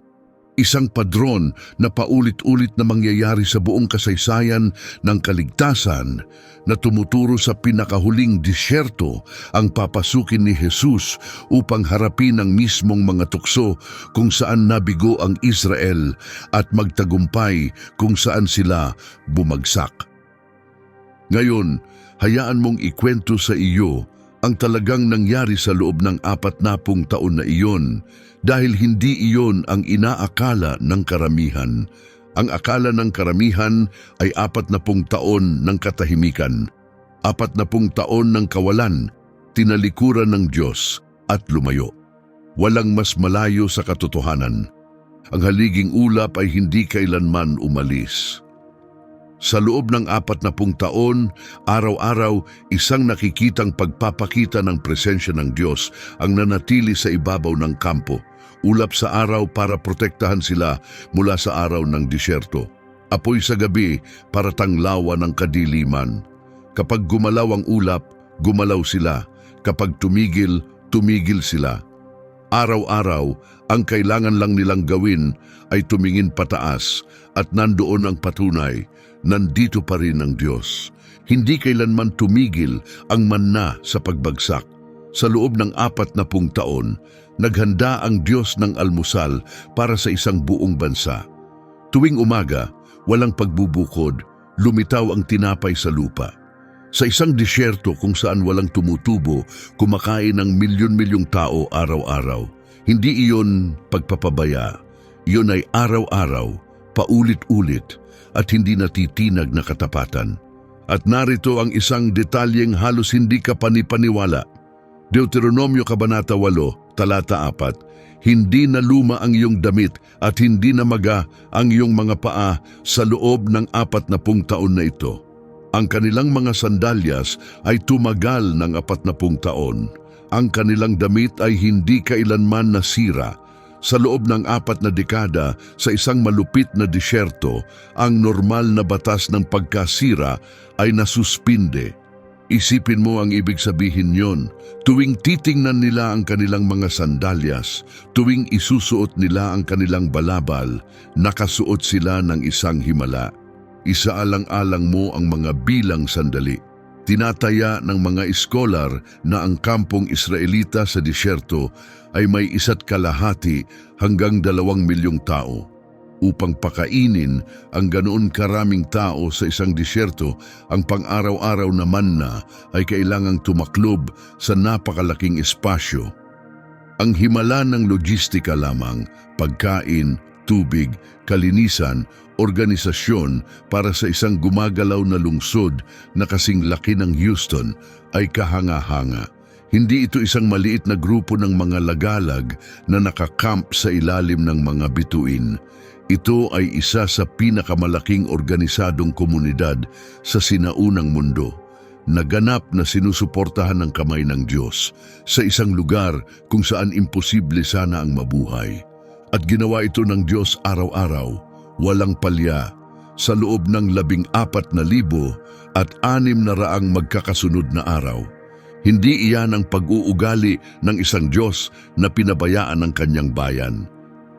Isang padron na paulit-ulit na mangyayari sa buong kasaysayan ng kaligtasan na tumuturo sa pinakahuling disyerto ang papasukin ni Jesus upang harapin ang mismong mga tukso kung saan nabigo ang Israel at magtagumpay kung saan sila bumagsak. Ngayon, hayaan mong ikwento sa iyo ang talagang nangyari sa loob ng 40 taon na iyon dahil hindi iyon ang inaakala ng karamihan. Ang akala ng karamihan ay 40 taon ng katahimikan, 40 taon ng kawalan, tinalikuran ng Diyos at lumayo. Walang mas malayo sa katotohanan. Ang haliging ulap ay hindi kailanman umalis. Sa loob ng 40 taon, araw-araw isang nakikitang pagpapakita ng presensya ng Diyos ang nanatili sa ibabaw ng kampo, ulap sa araw para protektahan sila mula sa araw ng disyerto, apoy sa gabi para tanglawan ng kadiliman. Kapag gumalaw ang ulap, gumalaw sila. Kapag tumigil, tumigil sila. Araw-araw, ang kailangan lang nilang gawin ay tumingin pataas at nandoon ang patunay, nandito pa rin ang Diyos. Hindi kailanman tumigil ang manna sa pagbagsak. Sa loob ng 40 taon, naghanda ang Diyos ng almusal para sa isang buong bansa. Tuwing umaga, walang pagbubukod, lumitaw ang tinapay sa lupa. Sa isang disyerto kung saan walang tumutubo, kumakain ng milyon-milyong tao araw-araw. Hindi iyon pagpapabaya. Iyon ay araw-araw, paulit-ulit, at hindi natitinag na katapatan. At narito ang isang detalyeng halos hindi ka panipaniwala. Deuteronomio Kabanata 8, Talata 4, hindi na luma ang iyong damit at hindi na maga ang iyong mga paa sa loob ng 40 taon na ito. Ang kanilang mga sandalyas ay tumagal ng 40 taon. Ang kanilang damit ay hindi kailanman nasira. Sa loob ng 4 na dekada sa isang malupit na disyerto, ang normal na batas ng pagkasira ay nasuspinde. Isipin mo ang ibig sabihin yon. Tuwing titingnan nila ang kanilang mga sandalyas, tuwing isusuot nila ang kanilang balabal, nakasuot sila ng isang himala. Isaalang-alang mo ang mga bilang sandali. Tinataya ng mga iskolar na ang kampong Israelita sa disyerto ay may 1.5 hanggang 2 milyong tao. Upang pakainin ang ganoon karaming tao sa isang disyerto, ang pang-araw-araw na manna ay kailangang tumaklob sa napakalaking espasyo. Ang himala ng logistika lamang, pagkain, tubig, kalinisan, organisasyon para sa isang gumagalaw na lungsod na kasing laki ng Houston ay kahanga-hanga. Hindi ito isang maliit na grupo ng mga lagalag na nakakamp sa ilalim ng mga bituin. Ito ay isa sa pinakamalaking organisadong komunidad sa sinaunang mundo. naganap na sinusuportahan ng kamay ng Diyos sa isang lugar kung saan imposible sana ang mabuhay. At ginawa ito ng Diyos araw-araw, walang palya, sa loob ng 14,600 magkakasunod na araw. Hindi iyan ang pag-uugali ng isang Diyos na pinabayaan ng kanyang bayan.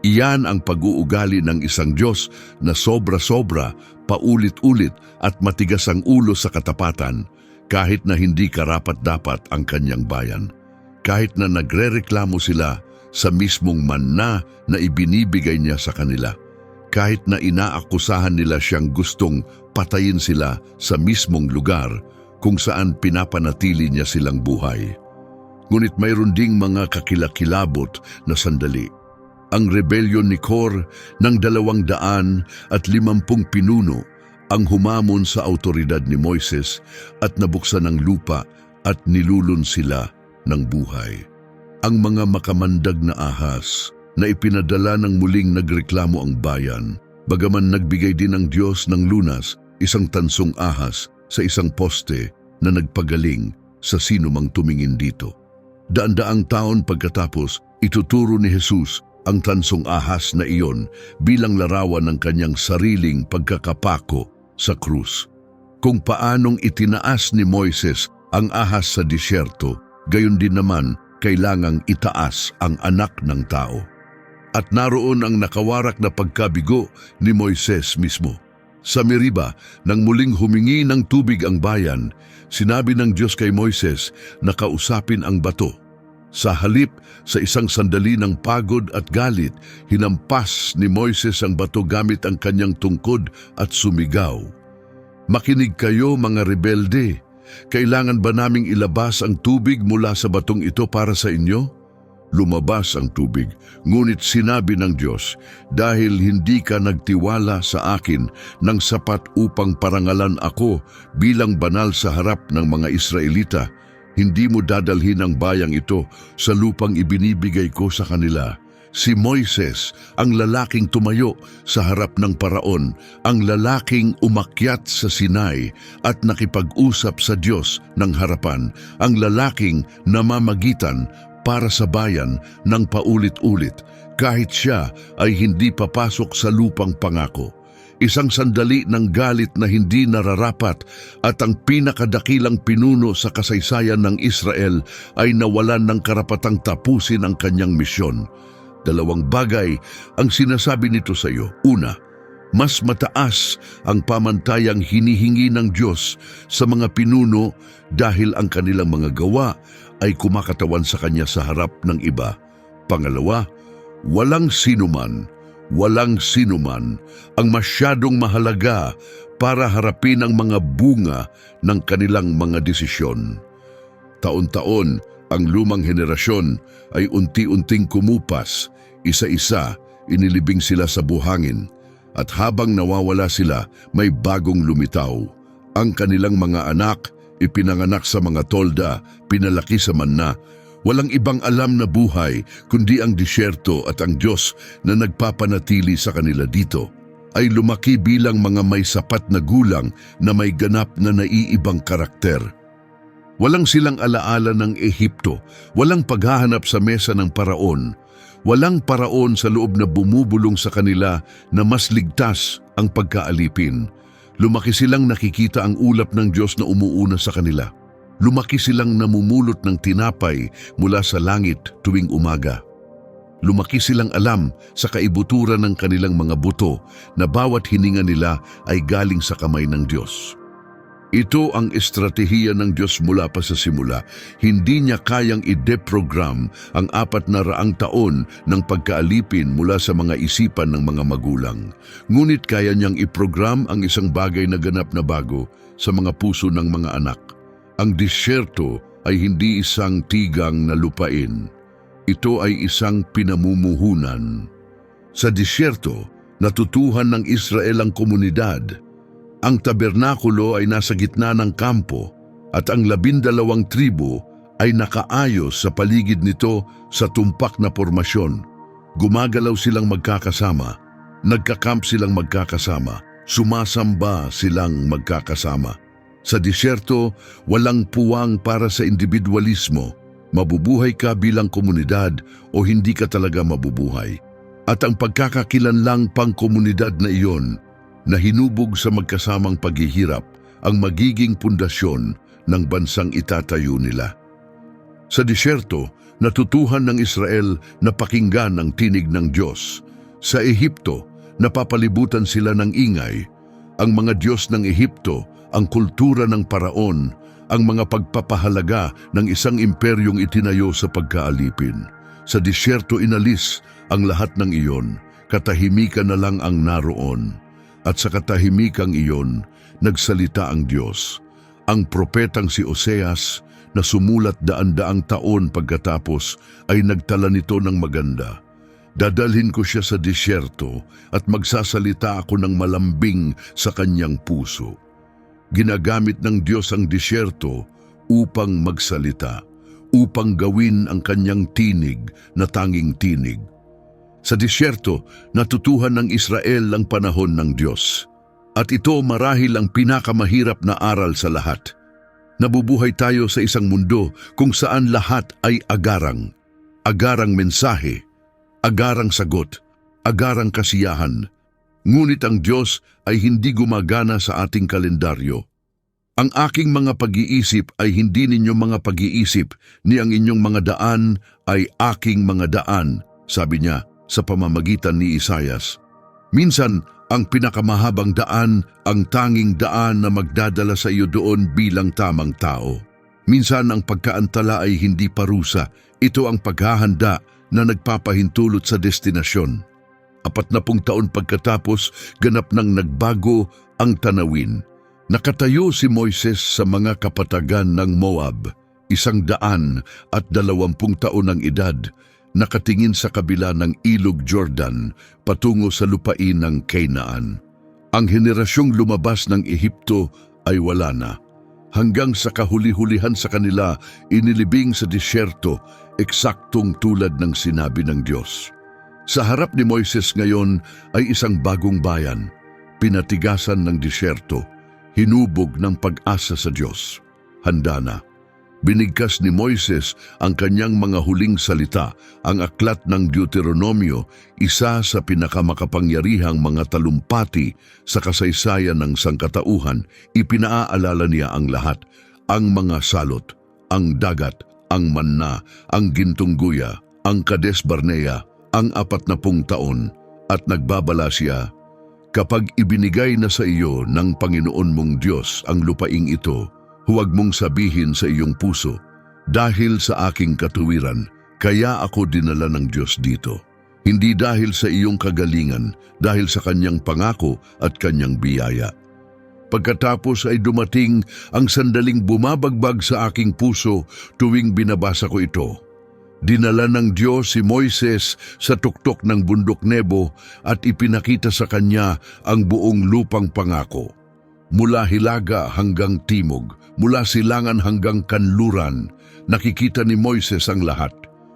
Iyan ang pag-uugali ng isang Diyos na sobra-sobra, paulit-ulit at matigas ang ulo sa katapatan, kahit na hindi karapat-dapat ang kanyang bayan. Kahit na nagrereklamo sila sa mismong manna na ibinibigay niya sa kanila. Kahit na inaakusahan nila siyang gustong patayin sila sa mismong lugar kung saan pinapanatili niya silang buhay. Ngunit mayroon ding mga kakilakilabot na sandali. Ang rebelyon ni Kor ng 250 pinuno ang humamon sa autoridad ni Moises at nabuksan ng lupa at nilulun sila ng buhay. Ang mga makamandag na ahas na ipinadala ng muling nagreklamo ang bayan, bagaman nagbigay din ang Diyos ng lunas, isang tansong ahas sa isang poste na nagpagaling sa sino mang tumingin dito. Daan-daang taon pagkatapos, ituturo ni Jesus ang tansong ahas na iyon bilang larawan ng kanyang sariling pagkakapako sa krus. Kung paanong itinaas ni Moises ang ahas sa disyerto, gayon din naman kailangang itaas ang anak ng tao. At naroon ang nakawarak na pagkabigo ni Moises mismo. Sa Meriba, nang muling humingi ng tubig ang bayan, sinabi ng Diyos kay Moises na kausapin ang bato. Sa halip sa isang sandali ng pagod at galit, hinampas ni Moises ang bato gamit ang kanyang tungkod at sumigaw. Makinig kayo mga rebelde, kailangan ba naming ilabas ang tubig mula sa batong ito para sa inyo? Lumabas ang tubig, ngunit sinabi ng Diyos, dahil hindi ka nagtiwala sa akin ng sapat upang parangalan ako bilang banal sa harap ng mga Israelita, hindi mo dadalhin ang bayang ito sa lupang ibinibigay ko sa kanila. Si Moises, ang lalaking tumayo sa harap ng Paraon, ang lalaking umakyat sa Sinai at nakipag-usap sa Diyos ng harapan, ang lalaking namamagitan para sa bayan ng paulit-ulit, kahit siya ay hindi papasok sa lupang pangako. Isang sandali ng galit na hindi nararapat at ang pinakadakilang pinuno sa kasaysayan ng Israel ay nawalan ng karapatang tapusin ang kanyang misyon. Dalawang bagay ang sinasabi nito sa iyo. Una, mas mataas ang pamantayang hinihingi ng Diyos sa mga pinuno dahil ang kanilang mga gawa ay kumakatawan sa Kanya sa harap ng iba. Pangalawa, walang sinuman ang masyadong mahalaga para harapin ang mga bunga ng kanilang mga desisyon. Taon-taon, ang lumang henerasyon ay unti-unting kumupas, isa-isa, inilibing sila sa buhangin, at habang nawawala sila, may bagong lumitaw. Ang kanilang mga anak, ipinanganak sa mga tolda, pinalaki sa manna. Walang ibang alam na buhay kundi ang disyerto at ang Diyos na nagpapanatili sa kanila dito ay lumaki bilang mga may sapat na gulang na may ganap na naiibang karakter. Walang silang alaala ng Ehipto, walang paghahanap sa mesa ng Paraon, walang Paraon sa loob na bumubulong sa kanila na mas ligtas ang pagkaalipin. Lumaki silang nakikita ang ulap ng Diyos na umuuna sa kanila. Lumaki silang namumulot ng tinapay mula sa langit tuwing umaga. Lumaki silang alam sa kaibuturan ng kanilang mga buto na bawat hininga nila ay galing sa kamay ng Diyos. Ito ang estratehiya ng Diyos mula pa sa simula. Hindi niya kayang i-deprogram ang 400 taon ng pagkaalipin mula sa mga isipan ng mga magulang. Ngunit kaya niyang i-program ang isang bagay na ganap na bago sa mga puso ng mga anak. Ang disyerto ay hindi isang tigang na lupain. Ito ay isang pinamumuhunan. Sa disyerto, natutuhan ng Israel ang komunidad. Ang tabernakulo ay nasa gitna ng kampo at ang 12 tribo ay nakaayos sa paligid nito sa tumpak na pormasyon. Gumagalaw silang magkakasama, nagkakamp silang magkakasama, sumasamba silang magkakasama. Sa disyerto, walang puwang para sa individualismo. Mabubuhay ka bilang komunidad o hindi ka talaga mabubuhay. At ang pagkakakilanlang pangkomunidad na iyon na hinubog sa magkasamang paghihirap ang magiging pundasyon ng bansang itatayo nila. Sa disyerto, natutuhan ng Israel na pakinggan ang tinig ng Diyos. Sa Ehipto, napapalibutan sila ng ingay. Ang mga Diyos ng Ehipto, ang kultura ng paraon, ang mga pagpapahalaga ng isang imperyong itinayo sa pagkaalipin. Sa disyerto inalis ang lahat ng iyon, katahimikan na lang ang naroon. At sa katahimikang iyon, nagsalita ang Diyos. Ang propetang si Oseas, na sumulat daan-daang taon pagkatapos, ay nagtala nito ng maganda. Dadalhin ko siya sa disyerto at magsasalita ako ng malambing sa kanyang puso. Ginagamit ng Diyos ang disyerto upang magsalita, upang gawin ang kanyang tinig na tanging tinig. Sa disyerto, natutuhan ng Israel ang panahon ng Diyos. At ito marahil ang pinakamahirap na aral sa lahat. Nabubuhay tayo sa isang mundo kung saan lahat ay agarang. Agarang mensahe, agarang sagot, agarang kasiyahan. Ngunit ang Diyos ay hindi gumagana sa ating kalendaryo. Ang aking mga pag-iisip ay hindi ninyong mga pag-iisip, ni ang inyong mga daan ay aking mga daan, sabi niya sa pamamagitan ni Isaias. Minsan, ang pinakamahabang daan, ang tanging daan na magdadala sa iyo doon bilang tamang tao. Minsan ang pagkaantala ay hindi parusa, ito ang paghahanda na nagpapahintulot sa destinasyon. 40 taon pagkatapos, ganap nang nagbago ang tanawin. Nakatayo si Moises sa mga kapatagan ng Moab, 120 taon ng edad, nakatingin sa kabila ng ilog Jordan patungo sa lupain ng Canaan. Ang henerasyong lumabas ng Ehipto ay wala na. Hanggang sa kahuli-hulihan sa kanila, inilibing sa disyerto, eksaktong tulad ng sinabi ng Diyos. Sa harap ni Moises ngayon ay isang bagong bayan, pinatigasan ng disyerto, hinubog ng pag-asa sa Diyos. Handa na. Binigkas ni Moises ang kanyang mga huling salita, ang aklat ng Deuteronomio, isa sa pinakamakapangyarihang mga talumpati sa kasaysayan ng sangkatauhan. Ipinaaalala niya ang lahat, ang mga salot, ang dagat, ang manna, ang gintong guya, ang Kades Barnea, ang 40 taon, at nagbabala siya, kapag ibinigay na sa iyo ng Panginoon mong Diyos ang lupaing ito, huwag mong sabihin sa iyong puso, dahil sa aking katuwiran, kaya ako dinala ng Diyos dito. Hindi dahil sa iyong kagalingan, dahil sa kanyang pangako at kanyang biyaya. Pagkatapos ay dumating ang sandaling bumabagbag sa aking puso tuwing binabasa ko ito. Dinala ng Diyos si Moises sa tuktok ng bundok Nebo at ipinakita sa kanya ang buong lupang pangako. Mula hilaga hanggang timog, mula silangan hanggang kanluran, nakikita ni Moises ang lahat.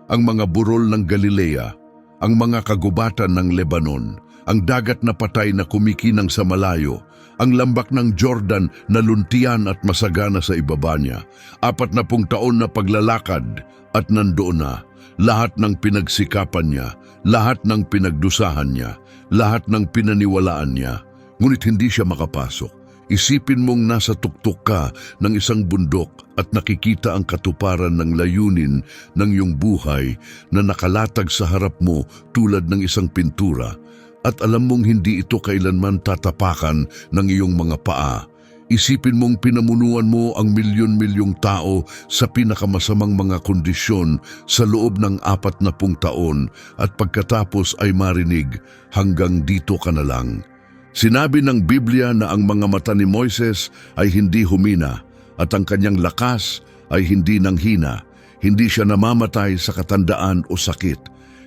Ang mga burol ng Galilea, ang mga kagubatan ng Lebanon, ang dagat na patay na kumikinang sa malayo, ang lambak ng Jordan na luntian at masagana sa ibaba niya, 40 taon na paglalakad at nandoon na, lahat ng pinagsikapan niya, lahat ng pinagdusahan niya, lahat ng pinaniwalaan niya, ngunit hindi siya makapasok. Isipin mong nasa tuktok ka ng isang bundok at nakikita ang katuparan ng layunin ng iyong buhay na nakalatag sa harap mo tulad ng isang pintura at alam mong hindi ito kailanman tatapakan ng iyong mga paa. Isipin mong pinamunuan mo ang milyon-milyong tao sa pinakamasamang mga kondisyon sa loob ng 40 taon at pagkatapos ay marinig, hanggang dito ka na lang. Sinabi ng Biblia na ang mga mata ni Moises ay hindi humina at ang kanyang lakas ay hindi nanghina. Hindi siya namamatay sa katandaan o sakit,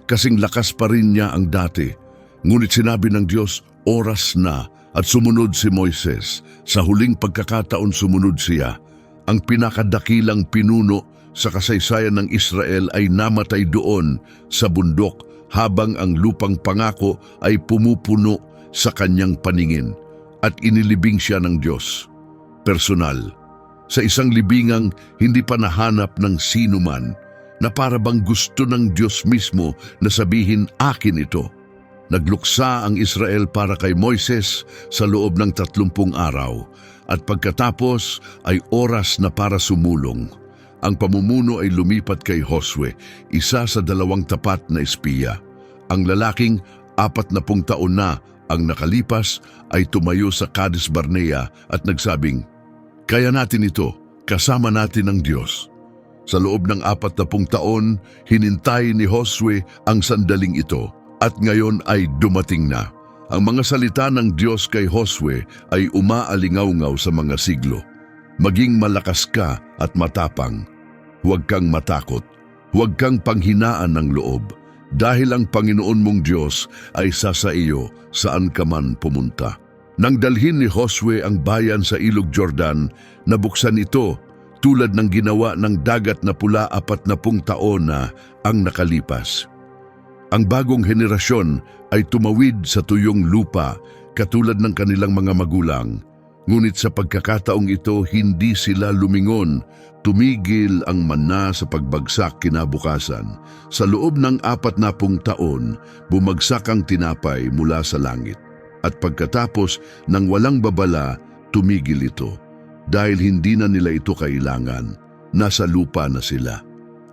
kasing lakas pa rin niya ang dati. Ngunit sinabi ng Diyos, oras na, at sumunod si Moises. Sa huling pagkakataon sumunod siya. Ang pinakadakilang pinuno sa kasaysayan ng Israel ay namatay doon sa bundok habang ang lupang pangako ay pumupuno sa kanyang paningin at inilibing siya ng Diyos. personal. Sa isang libingang hindi pa nahanap ng sino man, na para bang gusto ng Diyos mismo na sabihin, akin ito. Nagluksa ang Israel para kay Moises sa loob ng 30 araw at pagkatapos ay oras na para sumulong. Ang pamumuno ay lumipat kay Josue, isa sa 2 tapat na espiya. Ang lalaking 40 taon na ang nakalipas ay tumayo sa Cades Barnea at nagsabing, kaya natin ito, kasama natin ang Diyos. Sa loob ng 40 taon, hinintay ni Josue ang sandaling ito at ngayon ay dumating na. Ang mga salita ng Diyos kay Josue ay umaalingaw-ngaw sa mga siglo. Maging malakas ka at matapang. Huwag kang matakot. Huwag kang panghinaan ng loob. Dahil ang Panginoon mong Diyos ay sa iyo saan ka man pumunta. Nang dalhin ni Josue ang bayan sa Ilog Jordan, nabuksan ito tulad ng ginawa ng dagat na pula 40 taon na ang nakalipas. Ang bagong henerasyon ay tumawid sa tuyong lupa katulad ng kanilang mga magulang. Ngunit sa pagkakataong ito, hindi sila lumingon. Tumigil ang manna sa pagbagsak kinabukasan. Sa loob ng 40 taon, bumagsak ang tinapay mula sa langit. At pagkatapos ng walang babala, tumigil ito. Dahil hindi na nila ito kailangan. Nasa lupa na sila.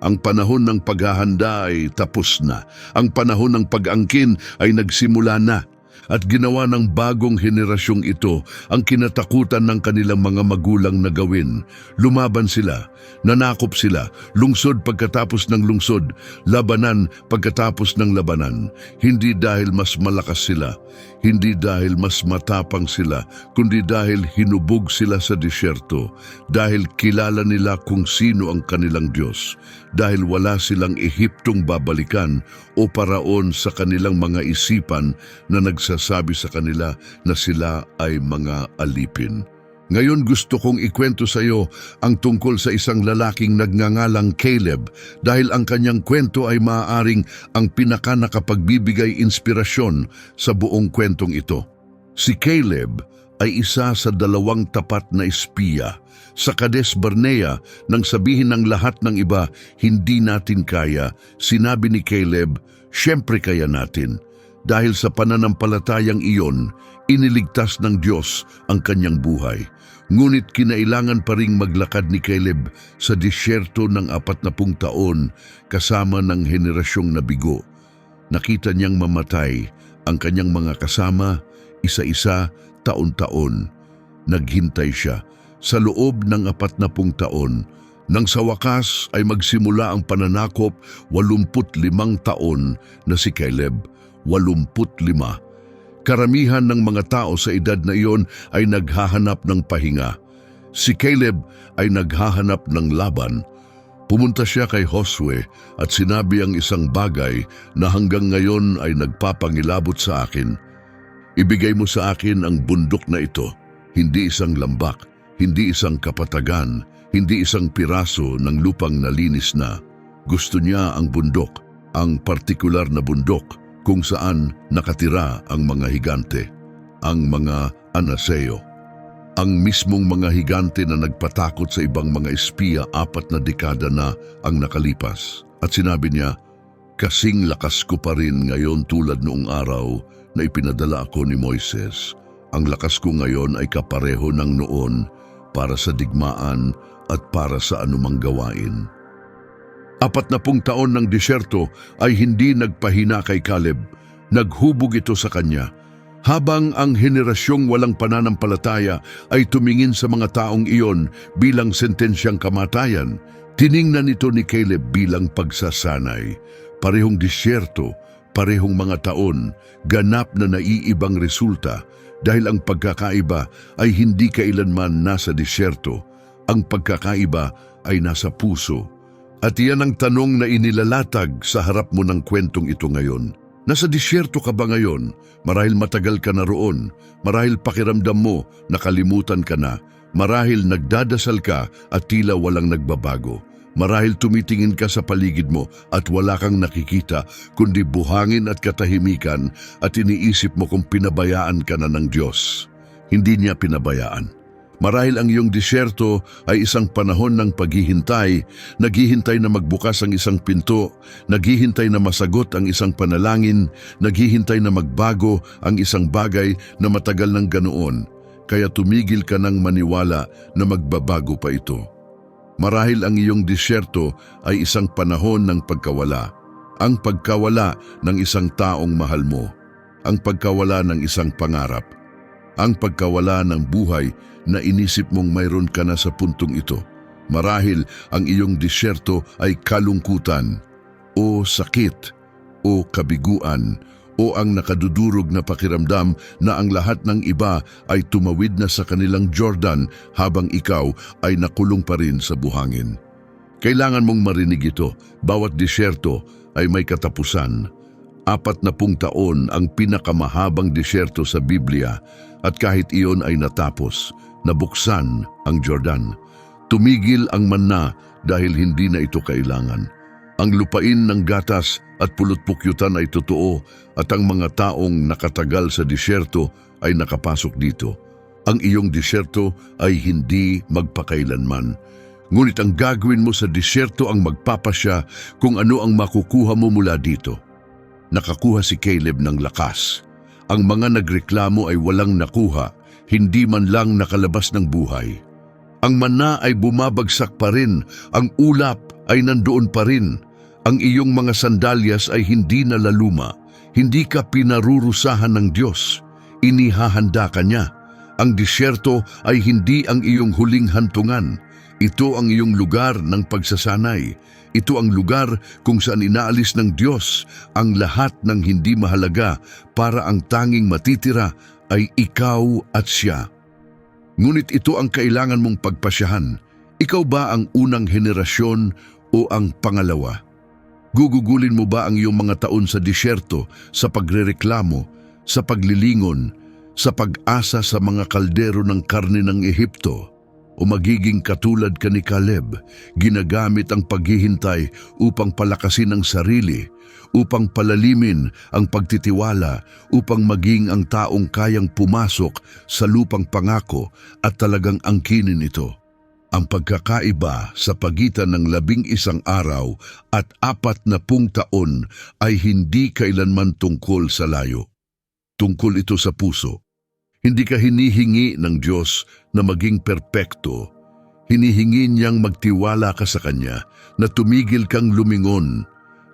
Ang panahon ng paghahanda ay tapos na. Ang panahon ng pag-angkin ay nagsimula na. At ginawa ng bagong henerasyong ito ang kinatakutan ng kanilang mga magulang na gawin. Lumaban sila, nanakop sila, lungsod pagkatapos ng lungsod, labanan pagkatapos ng labanan. Hindi dahil mas malakas sila, hindi dahil mas matapang sila, kundi dahil hinubog sila sa disyerto, dahil kilala nila kung sino ang kanilang Diyos, dahil wala silang Ehiptong babalikan o paraon sa kanilang mga isipan na nagsasabi sa kanila na sila ay mga alipin. Ngayon gusto kong ikwento sa iyo ang tungkol sa isang lalaking nagngangalang Caleb dahil ang kanyang kwento ay maaaring ang pinaka-nakapagbibigay inspirasyon sa buong kwentong ito. Si Caleb ay isa sa 2 tapat na espiya. Sa Cades Barnea, nang sabihin ng lahat ng iba, hindi natin kaya, sinabi ni Caleb, siyempre kaya natin. Dahil sa pananampalatayang iyon, iniligtas ng Diyos ang kanyang buhay. Ngunit kinailangan pa ring maglakad ni Caleb sa disyerto ng 40 taon kasama ng henerasyong nabigo. Nakita niyang mamatay ang kanyang mga kasama, isa-isa, taon-taon. Naghintay siya sa loob ng 40 taon. Nang sa wakas ay magsimula ang pananakop, 85 taon na si Caleb. 85. Karamihan ng mga tao sa edad na iyon ay naghahanap ng pahinga. Si Caleb ay naghahanap ng laban. Pumunta siya kay Josue at sinabi ang isang bagay na hanggang ngayon ay nagpapangilabot sa akin. Ibigay mo sa akin ang bundok na ito, hindi isang lambak, hindi isang kapatagan, hindi isang piraso ng lupang nalinis na. Gusto niya ang bundok, ang partikular na bundok, kung saan nakatira ang mga higante, ang mga Anaseo. Ang mismong mga higante na nagpatakot sa ibang mga espiya 4 na dekada na ang nakalipas. At sinabi niya, kasing lakas ko pa rin ngayon tulad noong araw na ipinadala ako ni Moises. Ang lakas ko ngayon ay kapareho ng noon para sa digmaan at para sa anumang gawain. 40 taon ng disyerto ay hindi nagpahina kay Caleb. Naghubog ito sa kanya. Habang ang henerasyong walang pananampalataya ay tumingin sa mga taong iyon bilang sentensyang kamatayan, tiningnan ito ni Caleb bilang pagsasanay. Parehong disyerto, parehong mga taon, ganap na naiibang resulta dahil ang pagkakaiba ay hindi kailanman nasa disyerto. Ang pagkakaiba ay nasa puso. At iyan ang tanong na inilalatag sa harap mo ng kwentong ito ngayon. Nasa disyerto ka ba ngayon? Marahil matagal ka na roon. Marahil pakiramdam mo, nakalimutan ka na. Marahil nagdadasal ka at tila walang nagbabago. Marahil tumitingin ka sa paligid mo at wala kang nakikita, kundi buhangin at katahimikan at iniisip mo kung pinabayaan ka na ng Diyos. Hindi niya pinabayaan. Marahil ang iyong disyerto ay isang panahon ng paghihintay, naghihintay na magbukas ang isang pinto, naghihintay na masagot ang isang panalangin, naghihintay na magbago ang isang bagay na matagal ng ganoon, kaya tumigil ka ng maniwala na magbabago pa ito. Marahil ang iyong disyerto ay isang panahon ng pagkawala, ang pagkawala ng isang taong mahal mo, ang pagkawala ng isang pangarap, ang pagkawala ng buhay na inisip mong mayroon ka na sa puntong ito. Marahil ang iyong disyerto ay kalungkutan, o sakit, o kabiguan, o ang nakadudurog na pakiramdam na ang lahat ng iba ay tumawid na sa kanilang Jordan habang ikaw ay nakulong pa rin sa buhangin. Kailangan mong marinig ito, bawat disyerto ay may katapusan. 40 taon ang pinakamahabang disyerto sa Biblia at kahit iyon ay natapos, nabuksan ang Jordan. Tumigil ang manna dahil hindi na ito kailangan. Ang lupain ng gatas at pulot-pukyutan ay totoo at ang mga taong nakatagal sa disyerto ay nakapasok dito. Ang iyong disyerto ay hindi magpakailanman. Ngunit ang gagawin mo sa disyerto ang magpapasya kung ano ang makukuha mo mula dito. Nakakuha si Caleb ng lakas. Ang mga nagreklamo ay walang nakuha, hindi man lang nakalabas ng buhay. Ang manna ay bumabagsak pa rin, ang ulap ay nandoon pa rin. Ang iyong mga sandalyas ay hindi nalaluma, hindi ka pinarurusahan ng Diyos, inihahanda ka niya. Ang disyerto ay hindi ang iyong huling hantungan. Ito ang iyong lugar ng pagsasanay. Ito ang lugar kung saan inaalis ng Diyos ang lahat ng hindi mahalaga para ang tanging matitira ay ikaw at siya. Ngunit ito ang kailangan mong pagpasyahan. Ikaw ba ang unang henerasyon o ang pangalawa? Gugugulin mo ba ang iyong mga taon sa disyerto, sa pagrereklamo, sa paglilingon, sa pag-asa sa mga kaldero ng karne ng Ehipto? O magiging katulad ka ni Caleb, ginagamit ang paghihintay upang palakasin ang sarili, upang palalimin ang pagtitiwala, upang maging ang taong kayang pumasok sa lupang pangako at talagang angkinin ito. Ang pagkakaiba sa pagitan ng 11 araw at 40 taon ay hindi kailanman tungkol sa layo. Tungkol ito sa puso. Hindi ka hinihingi ng Diyos na maging perpekto. Hinihingi niyang magtiwala ka sa Kanya, na tumigil kang lumingon,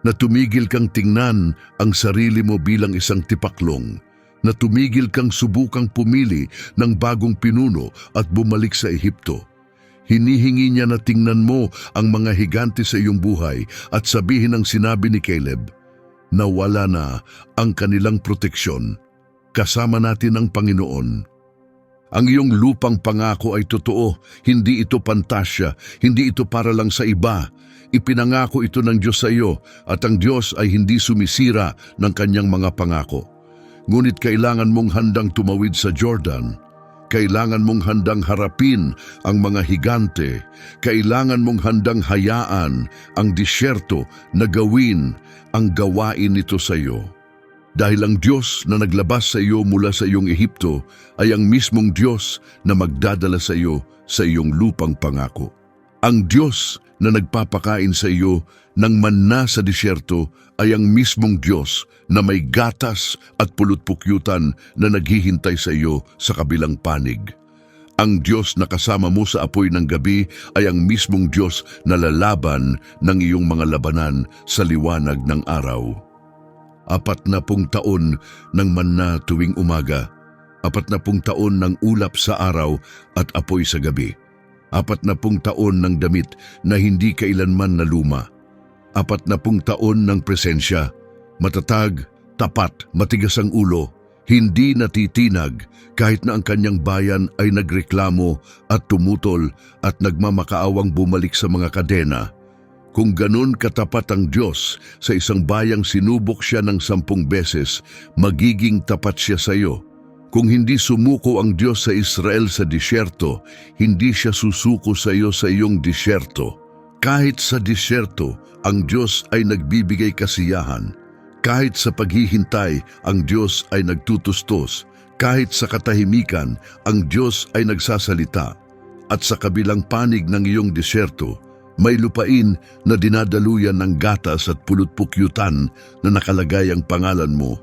na tumigil kang tingnan ang sarili mo bilang isang tipaklong, na tumigil kang subukang pumili ng bagong pinuno at bumalik sa Ehipto. Hinihingi niya na tingnan mo ang mga higante sa iyong buhay at sabihin ang sinabi ni Caleb, na wala na ang kanilang proteksyon. Kasama natin ang Panginoon. Ang iyong lupang pangako ay totoo, hindi ito pantasya, hindi ito para lang sa iba. Ipinangako ito ng Diyos sa iyo at ang Diyos ay hindi sumisira ng kanyang mga pangako. Ngunit kailangan mong handang tumawid sa Jordan. Kailangan mong handang harapin ang mga higante. Kailangan mong handang hayaan ang disyerto na gawin ang gawain nito sa iyo. Dahil ang Diyos na naglabas sa iyo mula sa iyong Ehipto ay ang mismong Diyos na magdadala sa iyo sa iyong lupang pangako. Ang Diyos na nagpapakain sa iyo ng manna sa disyerto ay ang mismong Diyos na may gatas at pulot-pukyutan na naghihintay sa iyo sa kabilang panig. Ang Diyos na kasama mo sa apoy ng gabi ay ang mismong Diyos na lalaban ng iyong mga labanan sa liwanag ng araw. 40 taon ng manna tuwing umaga, 40 taon ng ulap sa araw at apoy sa gabi, 40 taon ng damit na hindi kailanman naluma, 40 taon ng presensya, matatag, tapat, matigas ang ulo, hindi natitinag kahit na ang kanyang bayan ay nagreklamo at tumutol at nagmamakaawang bumalik sa mga kadena. Kung ganun katapat ang Diyos sa isang bayang sinubok siya ng 10 beses, magiging tapat siya sa iyo. Kung hindi sumuko ang Diyos sa Israel sa disyerto, hindi siya susuko sa iyo sa iyong disyerto. Kahit sa disyerto, ang Diyos ay nagbibigay kasiyahan. Kahit sa paghihintay, ang Diyos ay nagtutustos. Kahit sa katahimikan, ang Diyos ay nagsasalita at sa kabilang panig ng iyong disyerto, may lupain na dinadaluyan ng gatas at pulot-pukyutan na nakalagay ang pangalan mo.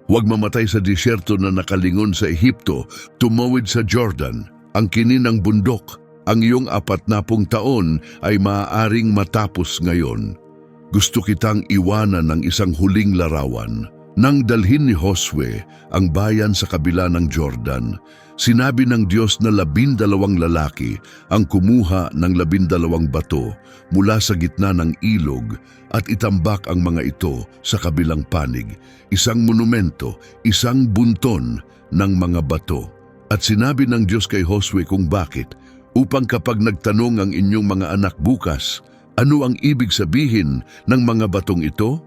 Huwag mamatay sa disyerto na nakalingon sa Ehipto, tumawid sa Jordan, ang kininang bundok. Ang iyong 40 taon ay maaaring matapos ngayon. Gusto kitang iwanan ng isang huling larawan. Nang dalhin ni Josue ang bayan sa kabila ng Jordan, sinabi ng Diyos na 12 lalaki ang kumuha ng 12 bato mula sa gitna ng ilog at itambak ang mga ito sa kabilang panig, isang monumento, isang bunton ng mga bato. At sinabi ng Diyos kay Josue kung bakit, upang kapag nagtanong ang inyong mga anak bukas, ano ang ibig sabihin ng mga batong ito?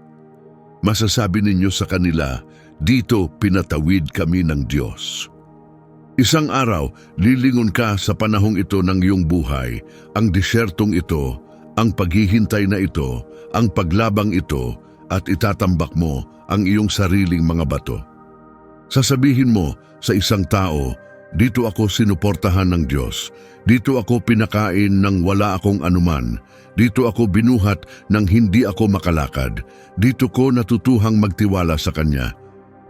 Masasabi ninyo sa kanila, dito pinatawid kami ng Diyos. Isang araw, lilingon ka sa panahong ito ng iyong buhay, ang disyertong ito, ang paghihintay na ito, ang paglabang ito, at itatambak mo ang iyong sariling mga bato. Sasabihin mo sa isang tao, dito ako sinuportahan ng Diyos. Dito ako pinakain nang wala akong anuman. Dito ako binuhat nang hindi ako makalakad. Dito ko natutuhang magtiwala sa Kanya.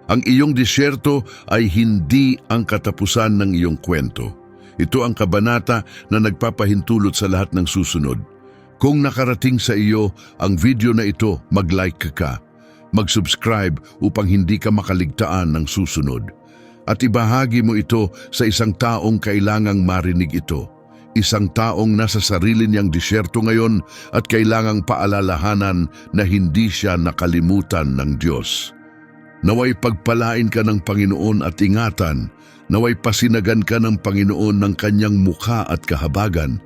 Ang iyong disyerto ay hindi ang katapusan ng iyong kwento. Ito ang kabanata na nagpapahintulot sa lahat ng susunod. Kung nakarating sa iyo ang video na ito, mag-like ka. Mag-subscribe upang hindi ka makaligtaan ng susunod. At ibahagi mo ito sa isang taong kailangang marinig ito. Isang taong nasa sarili niyang disyerto ngayon at kailangang paalalahanan na hindi siya nakalimutan ng Diyos. Naway pagpalain ka ng Panginoon at ingatan. Naway pasinagan ka ng Panginoon ng kanyang mukha at kahabagan.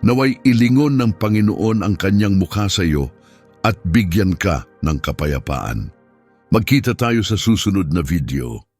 Naway ilingon ng Panginoon ang kanyang mukha sa iyo at bigyan ka ng kapayapaan. Magkita tayo sa susunod na video.